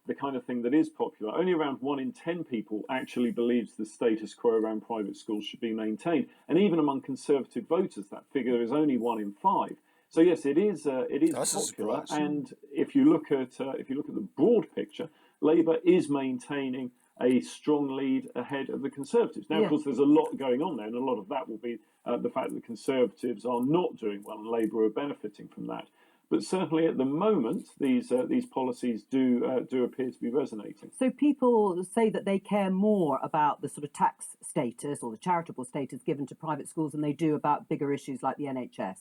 the kind of thing that is popular. Only around 1 in 10 people actually believes the status quo around private schools should be maintained, and even among Conservative voters, that figure is only 1 in 5. So yes, it is popular. And if you look at the broad picture, Labour is maintaining a strong lead ahead of the Conservatives. Now, of course, there's a lot going on there, and a lot of that will be the fact that the Conservatives are not doing well, and Labour are benefiting from that. But certainly at the moment, these policies do appear to be resonating. So people say that they care more about the sort of tax status or the charitable status given to private schools than they do about bigger issues like the NHS.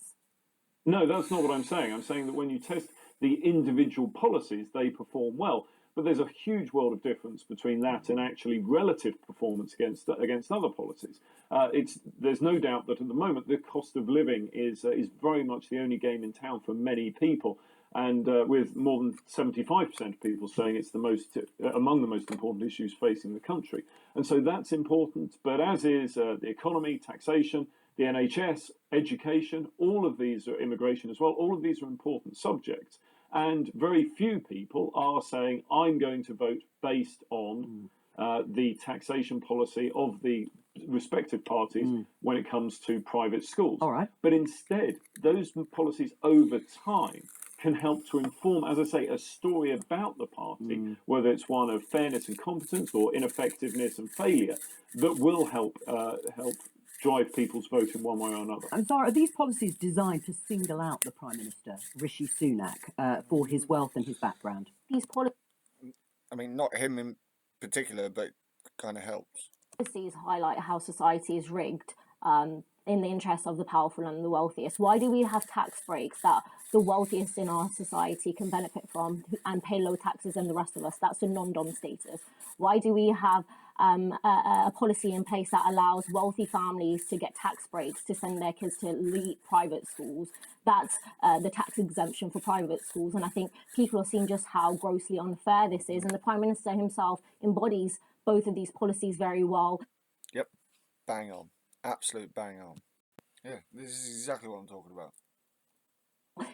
No, that's not what I'm saying. I'm saying that when you test the individual policies, they perform well. But there's a huge world of difference between that and actually relative performance against other policies. There's no doubt that at the moment the cost of living is very much the only game in town for many people, and with more than 75% of people saying it's among the most important issues facing the country. And so that's important. But as is the economy, taxation, the NHS, education, all of these are immigration as well. All of these are important subjects. And very few people are saying, I'm going to vote based on the taxation policy of the respective parties when it comes to private schools. All right. But instead, those policies over time can help to inform, as I say, a story about the party, whether it's one of fairness and competence or ineffectiveness and failure, that will help drive people's vote in one way or another. And Zara, are these policies designed to single out the Prime Minister, Rishi Sunak, for his wealth and his background? These policies, I mean, not him in particular, but kind of helps. Policies highlight how society is rigged in the interest of the powerful and the wealthiest. Why do we have tax breaks that the wealthiest in our society can benefit from and pay low taxes than the rest of us? That's the non-dom status. Why do we have a policy in place that allows wealthy families to get tax breaks to send their kids to elite private schools? That's the tax exemption for private schools. And I think people are seeing just how grossly unfair this is. And the Prime Minister himself embodies both of these policies very well. Yep, bang on. Absolute bang on. Yeah, this is exactly what I'm talking about.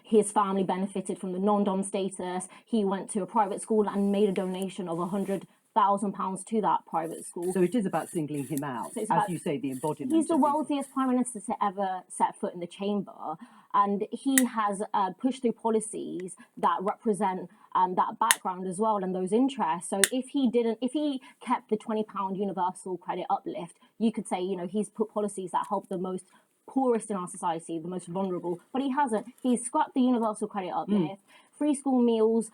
His family benefited from the non-dom status. He went to a private school and made a donation of £100,000 to that private school. So it is about singling him out, so as you say, the embodiment. He's the wealthiest Prime Minister to ever set foot in the chamber, and he has pushed through policies that represent that background as well and those interests. So if he kept the £20 universal credit uplift, you could say, he's put policies that help the most poorest in our society, the most vulnerable, but he hasn't. He's scrapped the universal credit uplift. Free school meals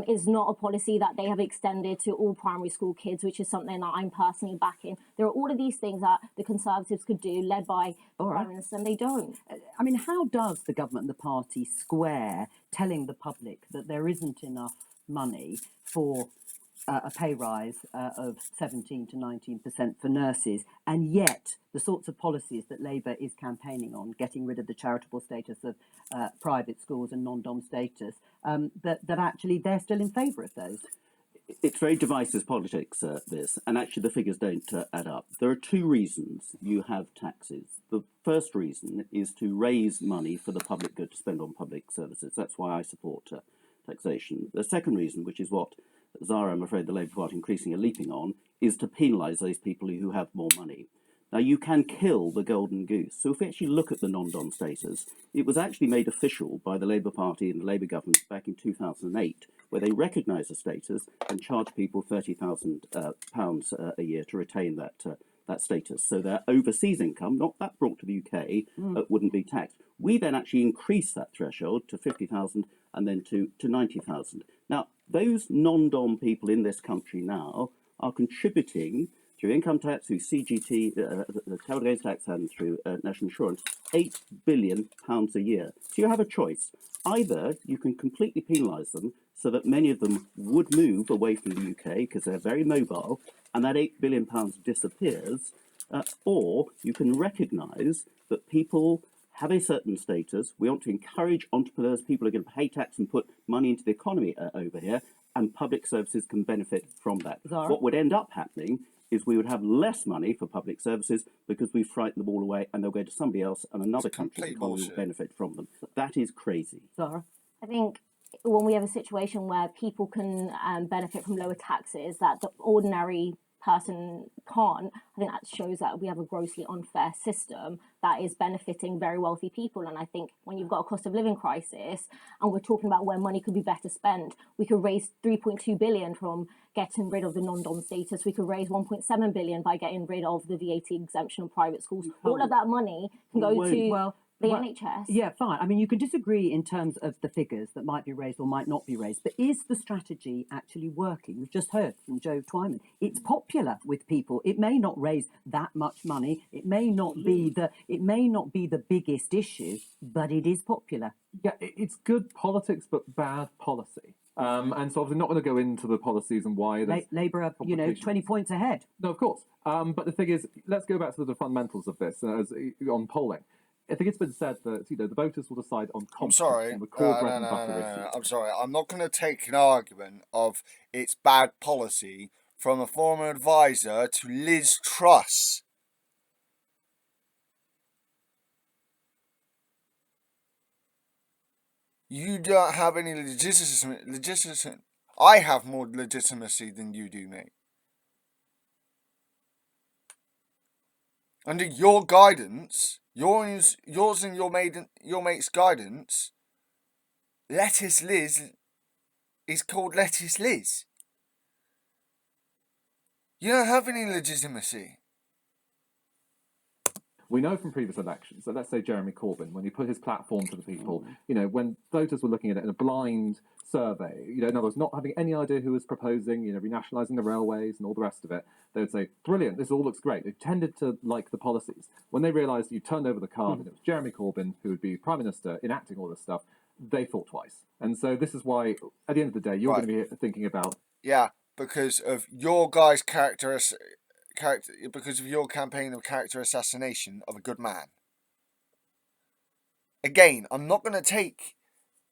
is not a policy that they have extended to all primary school kids, which is something that I'm personally backing. There are all of these things that the Conservatives could do, led by the Prime Minister, and they don't. I mean, how does the government and the party square telling the public that there isn't enough money for a pay rise of 17 to 19% for nurses, and yet the sorts of policies that Labour is campaigning on, getting rid of the charitable status of private schools and non-dom status, that actually they're still in favour of those? It's very divisive politics, this, and actually the figures don't add up. There are two reasons you have taxes. The first reason is to raise money for the public good to spend on public services. That's why I support taxation. The second reason, which is what Zara, I'm afraid, the Labour Party increasingly are leaping on, is to penalise those people who have more money. Now, you can kill the golden goose. So if we actually look at the non-dom status, it was actually made official by the Labour Party and the Labour government back in 2008, where they recognised the status and charged people £30,000 a year to retain that status. So their overseas income, not that brought to the UK, wouldn't be taxed. We then actually increased that threshold to 50,000 and then to 90,000. Now, those non-dom people in this country now are contributing through income tax, through CGT, the capital gains tax, and through national insurance, £8 billion a year. So you have a choice. Either you can completely penalise them so that many of them would move away from the UK because they're very mobile, and that £8 billion disappears, or you can recognise that people have a certain status. We want to encourage entrepreneurs, people who are going to pay tax and put money into the economy over here, and public services can benefit from that. Zara? What would end up happening is we would have less money for public services because we frighten them all away and they'll go to somebody else and another country's economy will benefit from them. That is crazy. Zara? I think when we have a situation where people can benefit from lower taxes that the ordinary person can't, I think that shows that we have a grossly unfair system that is benefiting very wealthy people. And I think when you've got a cost of living crisis and we're talking about where money could be better spent, we could raise 3.2 billion from getting rid of the non-dom status. We could raise 1.7 billion by getting rid of the VAT exemption on private schools. All of that money can go to the NHS. Yeah, fine. I mean, you can disagree in terms of the figures that might be raised or might not be raised, but is the strategy actually working? We've just heard from Joe Twyman. It's popular with people. It may not raise that much money. It may not be the biggest issue, but it is popular. Yeah, it's good politics, but bad policy. And so obviously not going to go into the policies and why Labour are, 20 points ahead. No, of course. But the thing is, let's go back to the fundamentals of this on polling. I think it's been said that the voters will decide on competence. On the core bread and butter issue. I'm sorry. I'm not going to take an argument of it's bad policy from a former advisor to Liz Truss. You don't have any legitimacy. I have more legitimacy than you do, mate. Under your guidance, yours and your mate's guidance, Lettuce Liz is called Lettuce Liz. You don't have any legitimacy. We know from previous elections, so let's say Jeremy Corbyn, when he put his platform to the people, when voters were looking at it in a blind survey, in other words, not having any idea who was proposing, renationalising the railways and all the rest of it, they would say, brilliant, this all looks great. They tended to like the policies. When they realised you turned over the card and it was Jeremy Corbyn who would be Prime Minister enacting all this stuff, they thought twice. And so this is why, at the end of the day, you're going to be thinking about... Yeah, because of your guys' because of your campaign of character assassination of a good man. Again, I'm not going to take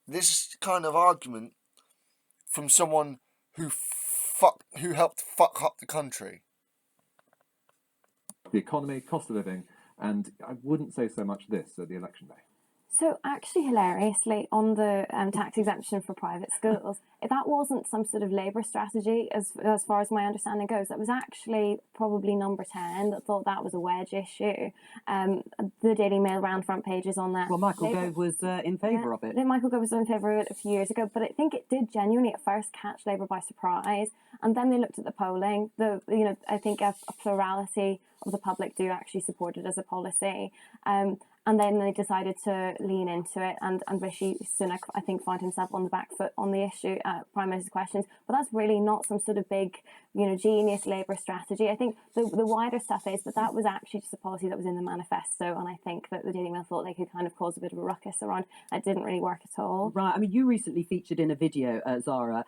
this kind of argument from someone who helped fuck up the country. The economy, cost of living, and I wouldn't say so much this at the election day. So actually, hilariously, on the tax exemption for private schools, that wasn't some sort of Labour strategy as far as my understanding goes. That was actually probably number 10 that thought that was a wedge issue. The Daily Mail ran front pages on that. Well, Michael Gove was in favour of it. Michael Gove was in favour of it a few years ago, but I think it did genuinely at first catch Labour by surprise. And then they looked at the polling. I think a plurality of the public do actually support it as a policy. And then they decided to lean into it, and Rishi Sunak, I think, found himself on the back foot on the issue at Prime Minister's questions. But that's really not some sort of big, genius Labour strategy. I think the wider stuff is that that was actually just a policy that was in the manifesto, and I think that the Daily Mail thought they could kind of cause a bit of a ruckus around. It didn't really work at all. Right. I mean, you recently featured in a video, Zara,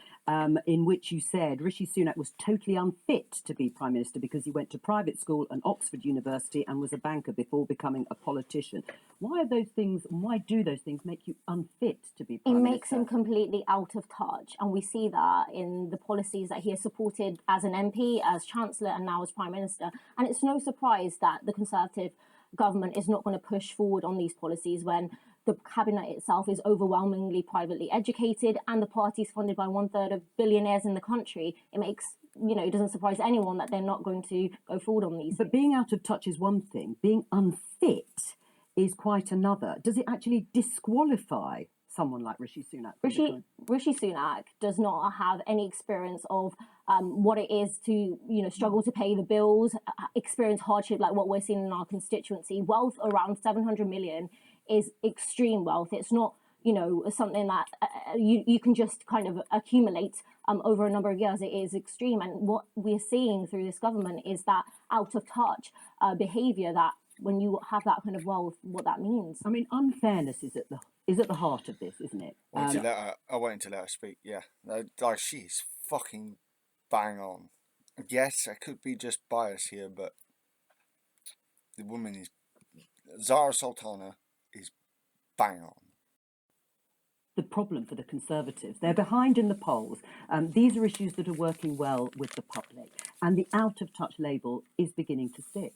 in which you said Rishi Sunak was totally unfit to be Prime Minister because he went to private school and Oxford University and was a banker before becoming a politician. Why do those things make you unfit to be Prime Minister? It makes him completely out of touch, and we see that in the policies that he has supported as an MP, as Chancellor, and now as Prime Minister. And it's no surprise that the Conservative government is not going to push forward on these policies when the cabinet itself is overwhelmingly privately educated and the party is funded by 1/3 of billionaires in the country. It makes, it doesn't surprise anyone that they're not going to go forward on these. But being out of touch is one thing. Being unfit is quite another. Does it actually disqualify someone like Rishi Sunak? Rishi Sunak does not have any experience of what it is to, struggle to pay the bills, experience hardship like what we're seeing in our constituency. Wealth around 700 million is extreme wealth. It's not, something that you can just kind of accumulate over a number of years. It is extreme. And what we're seeing through this government is that out of touch behaviour that when you have that kind of wealth, what that means. I mean, unfairness is at the heart of this, isn't it? I wanted to let her speak. Yeah, she's fucking bang on. Yes, I could be just biased here, but the woman is Zara Sultana is bang on. the problem for the Conservatives. They're behind in the polls. These are issues that are working well with the public, and the out-of-touch label is beginning to stick.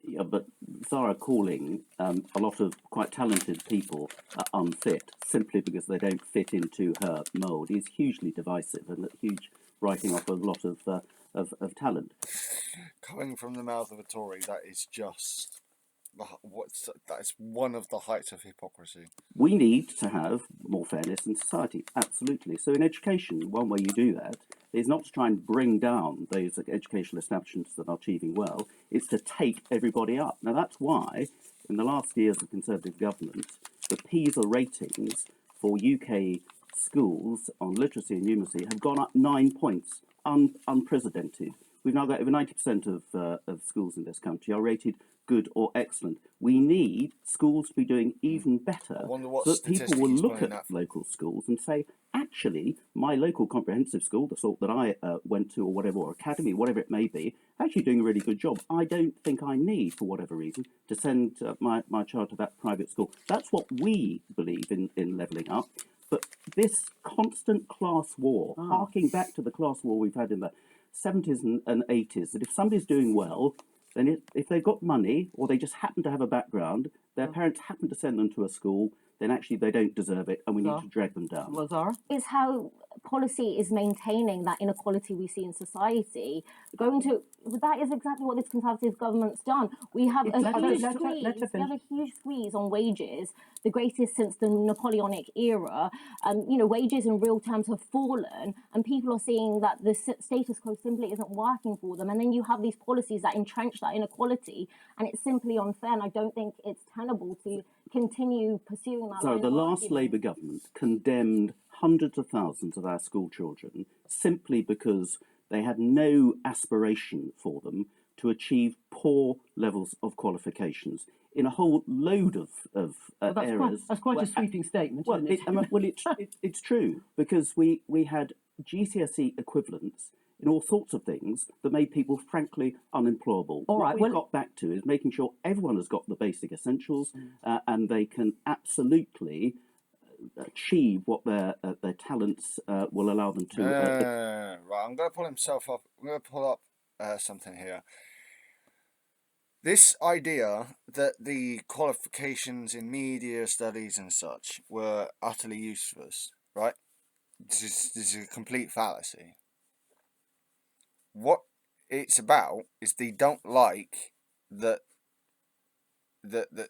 Yeah, but Zara calling a lot of quite talented people unfit simply because they don't fit into her mould is hugely divisive and a huge writing off a lot of talent. Coming from the mouth of a Tory, that is just that is one of the heights of hypocrisy. We need to have more fairness in society, absolutely. So in education, one way you do that is not to try and bring down those educational establishments that are achieving well, it's to take everybody up. Now that's why, in the last years of Conservative government, the PISA ratings for UK schools on literacy and numeracy have gone up 9 points, unprecedented. We've now got over 90% of schools in this country are rated good or excellent. We need schools to be doing even better so that people will look at local schools and say, actually, my local comprehensive school, the sort that I went to or whatever, or academy, whatever it may be, actually doing a really good job. I don't think I need, for whatever reason, to send my child to that private school. That's what we believe in levelling up. But this constant class war, harking back to the class war we've had in the 70s and 80s, that if somebody's doing well, then if they've got money or they just happen to have a background, their parents happen to send them to a school, then actually they don't deserve it and we need to drag them down. Well, Zara? Is how policy is maintaining that inequality we see in society. That is exactly what this Conservative government's done. We have a huge squeeze on wages, the greatest since the Napoleonic era. Wages in real terms have fallen, and people are seeing that the status quo simply isn't working for them. And then you have these policies that entrench that inequality, and it's simply unfair. And I don't think it's tenable to continue pursuing that. So the last Labour government condemned hundreds of thousands of our school children simply because they had no aspiration for them to achieve poor levels of qualifications in a whole load of areas. That's quite a sweeping statement, isn't it? It's true, because we had GCSE equivalents in all sorts of things that made people frankly unemployable. What we got back to is making sure everyone has got the basic essentials and they can absolutely achieve what their talents will allow them to. Right, I'm going to pull himself up. I'm going to pull up something here. This idea that the qualifications in media studies and such were utterly useless, right? This is a complete fallacy. What it's about is they don't like that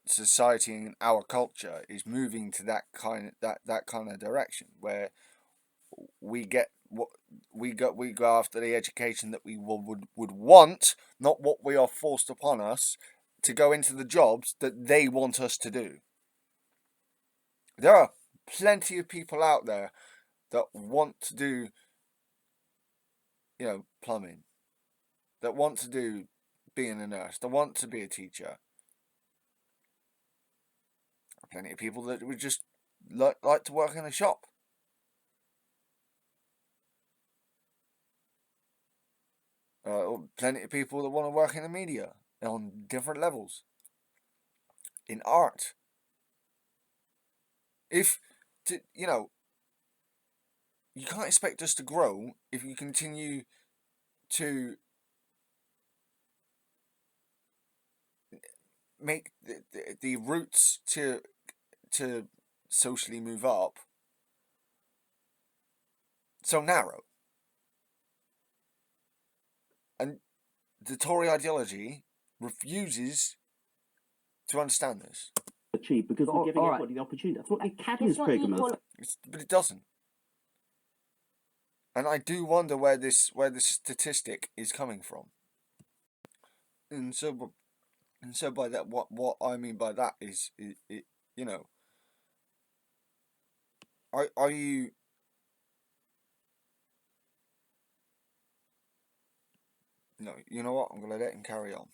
society and our culture is moving to that kind of direction where we go after the education that we would want, not what we are forced upon us to go into the jobs that they want us to do. There are plenty of people out there that want to do, plumbing, that want to do being a nurse, that want to be a teacher. Plenty of people that would just like to work in a shop. Plenty of people that want to work in the media on different levels. In art. You can't expect us to grow if you continue to make the routes to socially move up so narrow. And the Tory ideology refuses to understand this. Achieve because we're giving everybody the opportunity. That's what the Academy's programme is. But it doesn't. And I do wonder where this statistic is coming from. And so by that, what I mean by that is are you? No, you know what? I'm going to let him carry on.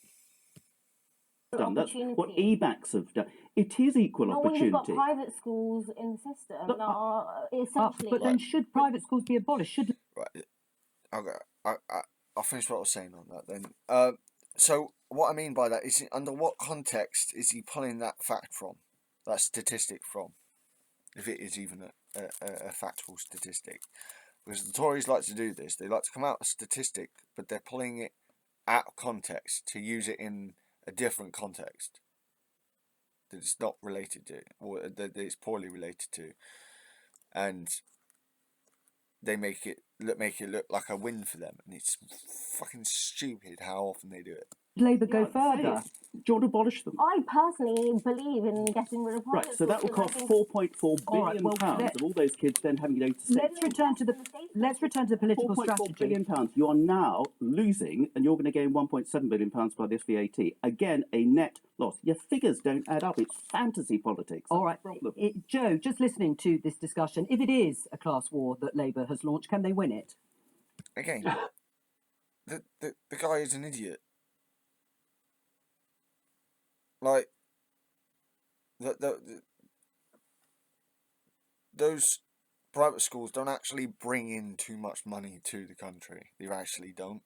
That's what EBACS have done. It is equal opportunity. When you've got private schools in the system that are essentially... But then should private schools be abolished? Right. I'll finish what I was saying on that then. So what I mean by that is, under what context is he pulling that fact from? That statistic from? If it is even a factual statistic. Because the Tories like to do this. They like to come out with a statistic, but they're pulling it out of context to use it in a different context that it's not related to, or that it's poorly related to, and they make it look like a win for them, and it's fucking stupid how often they do it. Labour go further? Do you want to abolish them? I personally believe in getting rid of private Right, so that will schools, cost because I think £4.4 billion of all those kids then having to go to state. Let's return to the political strategy. £4.4 billion. You are now losing, and you're going to gain £1.7 billion by this VAT. Again, a net loss. Your figures don't add up. It's fantasy politics. All right, Joe, just listening to this discussion, if it is a class war that Labour has launched, can they win it? Again, the guy is an idiot. Like, those private schools don't actually bring in too much money to the country. They actually don't.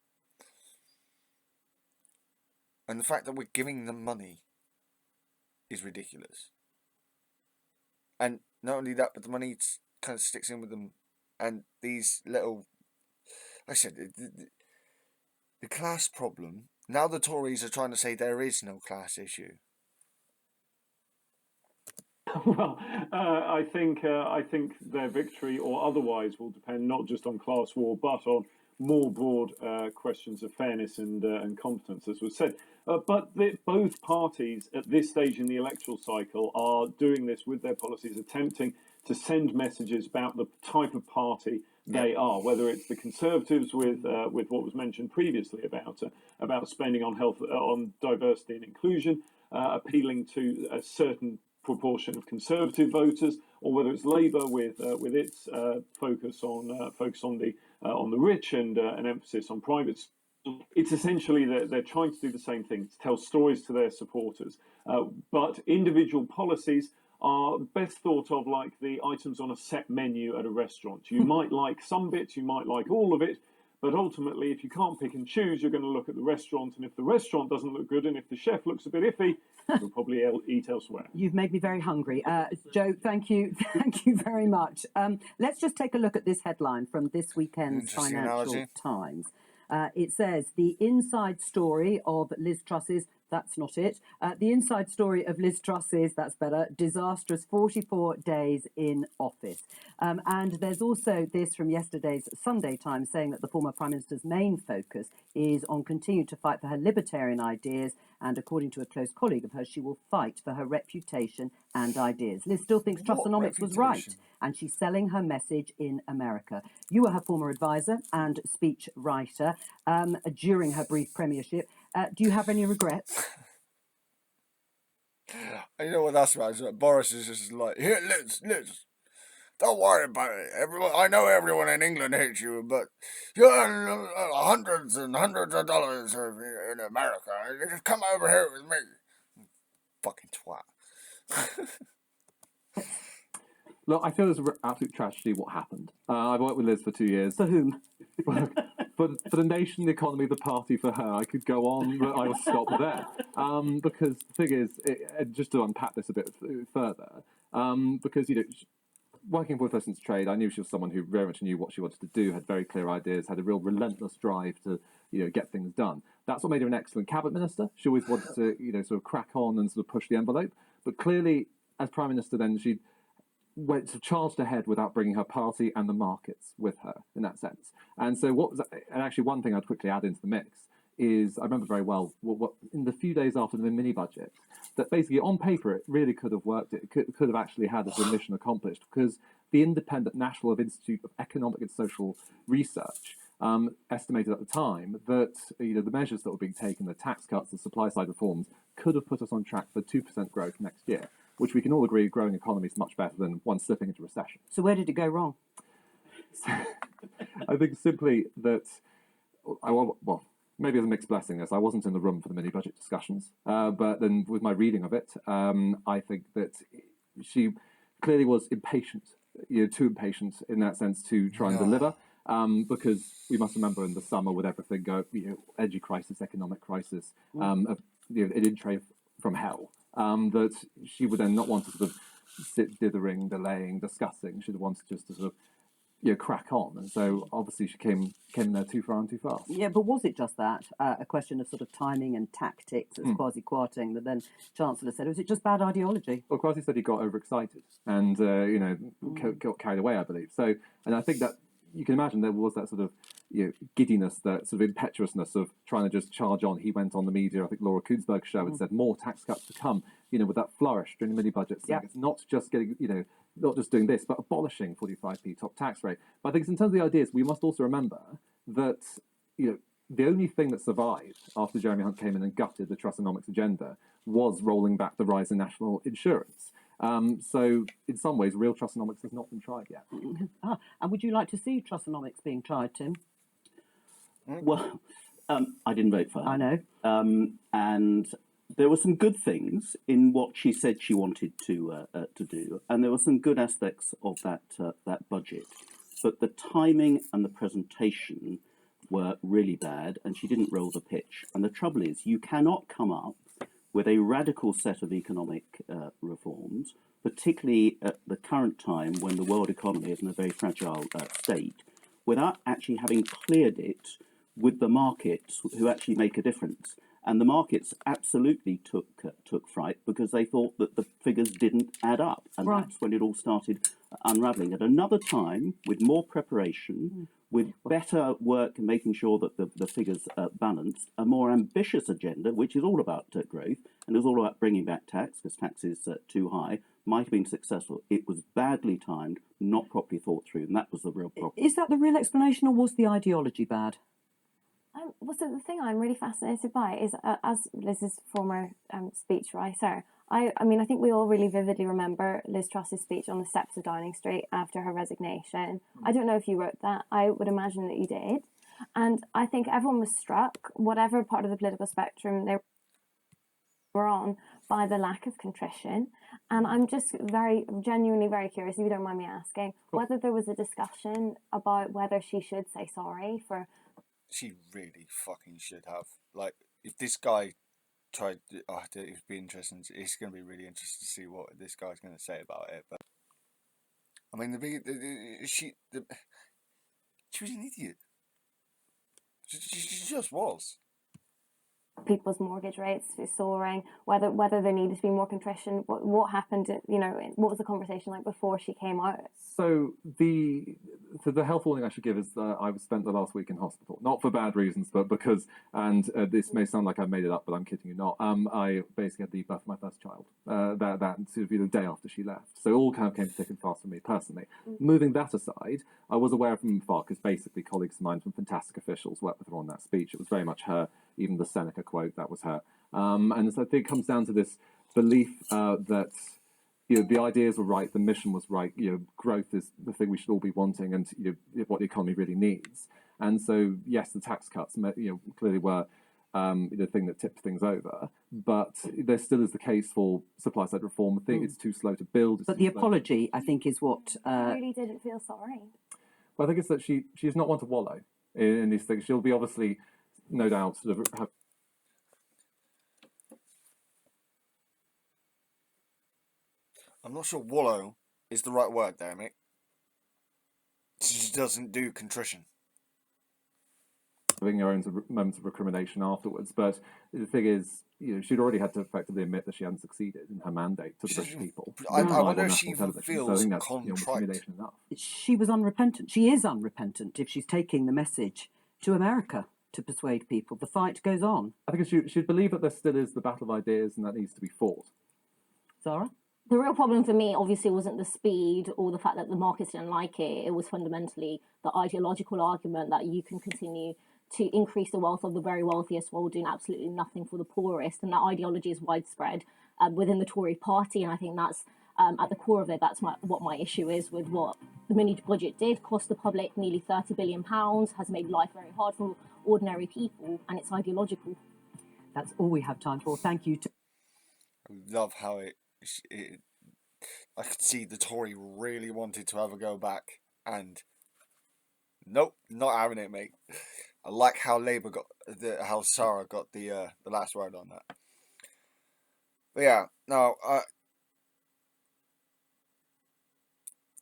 And the fact that we're giving them money is ridiculous. And not only that, but the money kind of sticks in with them. And these little, like I said, the class problem. Now the Tories are trying to say there is no class issue. Well, I think their victory or otherwise will depend not just on class war, but on more broad questions of fairness and competence, as was said. But both parties at this stage in the electoral cycle are doing this with their policies, attempting to send messages about the type of party they are, whether it's the Conservatives with what was mentioned previously about spending on health, on diversity and inclusion, appealing to a certain proportion of Conservative voters, or whether it's Labour with its focus on the rich and an emphasis on private. It's essentially that they're trying to do the same thing, to tell stories to their supporters, but individual policies are best thought of like the items on a set menu at a restaurant. You might like some bits, you might like all of it, but ultimately, if you can't pick and choose, you're going to look at the restaurant, and if the restaurant doesn't look good, and if the chef looks a bit iffy, you'll probably eat elsewhere. You've made me very hungry. Joe, thank you very much. Let's just take a look at this headline from this weekend's Financial Times. It says, the inside story of Liz Truss's, that's not it, the inside story of Liz Truss's, that's better, disastrous 44 days in office. And there's also this from yesterday's Sunday Times saying that the former Prime Minister's main focus is on continuing to fight for her libertarian ideas, and according to a close colleague of hers, she will fight for her reputation and ideas. Liz still thinks Trussonomics was right, and she's selling her message in America. You were her former advisor and speech writer during her brief premiership. Do you have any regrets? You know what that's about? Boris is just like, here, Liz, don't worry about it. I know everyone in England hates you, but you earn hundreds and hundreds of dollars in America. Just come over here with me. Fucking twat. Look, I feel it's an absolute tragedy what happened. I've worked with Liz for 2 years. For whom? For the nation, the economy, the party, for her. I could go on, but I will stop there. Because the thing is, just to unpack this a bit further, because, working with her since trade, I knew she was someone who very much knew what she wanted to do, had very clear ideas, had a real relentless drive to, get things done. That's what made her an excellent cabinet minister. She always wanted to, sort of crack on and sort of push the envelope. But clearly, as Prime Minister, then she charged ahead without bringing her party and the markets with her in that sense. And so and actually one thing I'd quickly add into the mix is, I remember very well, what in the few days after the mini budget, that basically on paper it really could have worked. It could have actually had as a mission accomplished, because the independent National Institute of Economic and Social Research estimated at the time that the measures that were being taken, the tax cuts, the supply side reforms, could have put us on track for 2% growth next year, which we can all agree growing economy is much better than one slipping into recession. So where did it go wrong? I think simply that, maybe as a mixed blessing, as I wasn't in the room for the mini-budget discussions, but then with my reading of it, I think that she clearly was impatient, too impatient in that sense to try and deliver, because we must remember in the summer with everything energy crisis, economic crisis, an in trade from hell, that she would then not want to sort of sit dithering, delaying, discussing. She'd have wanted just to sort of crack on, and so obviously she came in there too far and too fast. Yeah, but was it just that, a question of sort of timing and tactics, as Kwasi Kwarteng, that then Chancellor said, or was it just bad ideology? Well, Kwasi said he got overexcited and got carried away, I believe. So, and I think that you can imagine there was that sort of giddiness, that sort of impetuousness of trying to just charge on. He went on the media, I think Laura Kuenssberg's show, and said more tax cuts to come. With that flourish during the mini budget, saying it's not just getting not just doing this, but abolishing 45p top tax rate. But I think in terms of the ideas, we must also remember that the only thing that survived after Jeremy Hunt came in and gutted the Trussonomics agenda was rolling back the rise in national insurance. So in some ways, real Trussonomics has not been tried yet. And would you like to see Trussonomics being tried, Tim? Well, I didn't vote for her. I know. And there were some good things in what she said she wanted to do, and there were some good aspects of that budget. But the timing and the presentation were really bad, and she didn't roll the pitch. And the trouble is, you cannot come up with a radical set of economic reforms, particularly at the current time when the world economy is in a very fragile state, without actually having cleared it with the markets who actually make a difference. And the markets absolutely took fright because they thought that the figures didn't add up. And that's when it all started unravelling. At another time, with more preparation, with better work and making sure that the figures balanced, a more ambitious agenda, which is all about growth and is all about bringing back tax, because tax is too high, might have been successful. It was badly timed, not properly thought through, and that was the real problem. Is that the real explanation, or was the ideology bad? So the thing I'm really fascinated by is, as Liz's former speechwriter, I think we all really vividly remember Liz Truss's speech on the steps of Downing Street after her resignation. I don't know if you wrote that. I would imagine that you did. And I think everyone was struck, whatever part of the political spectrum they were on, by the lack of contrition. And I'm just genuinely very curious, if you don't mind me asking, whether there was a discussion about whether she should say sorry for... She really fucking should have. Like, if this guy tried, it would be interesting. It's going to be really interesting to see what this guy's going to say about it. But I mean, she was an idiot. She just was. People's mortgage rates soaring, whether there needed to be more contrition, what happened, what was the conversation like before she came out? So the health warning I should give is that I spent the last week in hospital, not for bad reasons, but because, and this may sound like I made it up, but I'm kidding you not. I basically had the birth of my first child, that sort of the day after she left. So all kind of came thick and fast for me personally. Moving that aside, I was aware from afar, because basically colleagues of mine from fantastic officials worked with her on that speech. It was very much her. Even the Seneca quote, that was her. And so I think it comes down to this belief that the ideas were right, the mission was right. Growth is the thing we should all be wanting, and what the economy really needs. And so, yes, the tax cuts, clearly were the thing that tipped things over. But there still is the case for supply side reform. I think it's too slow to build. But the apology, I think, is what. I really didn't feel sorry. Well, I think it's that she's not one to wallow in these things. She'll be obviously, no doubt, sort of have. I'm not sure wallow is the right word there, mate. She just doesn't do contrition. Having her own moments of recrimination afterwards, but the thing is, she'd already had to effectively admit that she hadn't succeeded in her mandate to the British people. I wonder if she even feels contrite. Enough. She was unrepentant. She is unrepentant if she's taking the message to America to persuade people. The fight goes on. I think she'd believe that there still is the battle of ideas and that needs to be fought. Zara? The real problem for me, obviously, wasn't the speed or the fact that the markets didn't like it. It was fundamentally the ideological argument that you can continue to increase the wealth of the very wealthiest while doing absolutely nothing for the poorest. And that ideology is widespread within the Tory party. And I think that's at the core of it. That's what my issue is with what the mini budget did. Cost the public nearly £30 billion, has made life very hard for ordinary people, and it's ideological. That's all we have time for. Thank you. I love how I could see the Tory really wanted to have a go back, and nope, not having it, mate. I like how Labour how Sarah got the last word on that. But yeah, no,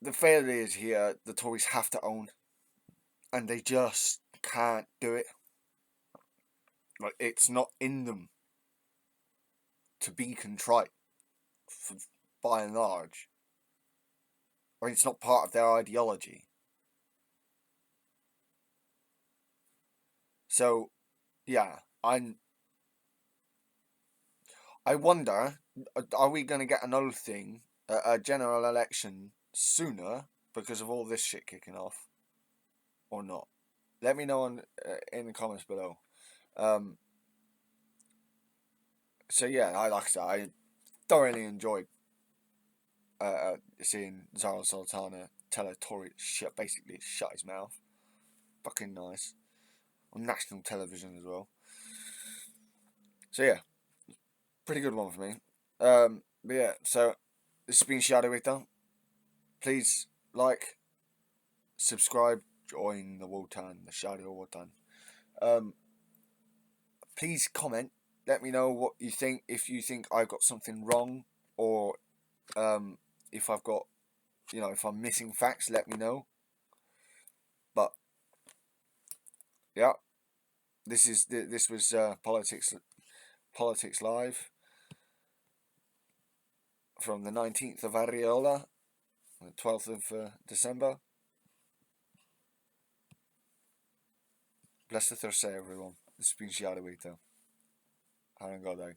the failure is here, the Tories have to own, and they just can't do it. Like, it's not in them to be contrite, by and large. Or it's not part of their ideology. So, yeah, I wonder, are we going to get another thing, a general election sooner because of all this shit kicking off, or not? Let me know in the comments below. So yeah, like I said, I thoroughly enjoyed seeing Zara Sultana tell a Tory basically shut his mouth. Fucking nice. On national television as well. So yeah, pretty good one for me. But yeah, so this has been Shadow Eater. Please like, subscribe, join the Wotan, the Shadow Wotan. Please comment. Let me know what you think. If you think I got something wrong, or if I've got, if I'm missing facts, let me know. But yeah, this was Politics Live from the 19th of Ærra, the 12th of December. Bless the Thursday, everyone. This has been Shadow Eater. Have a good day.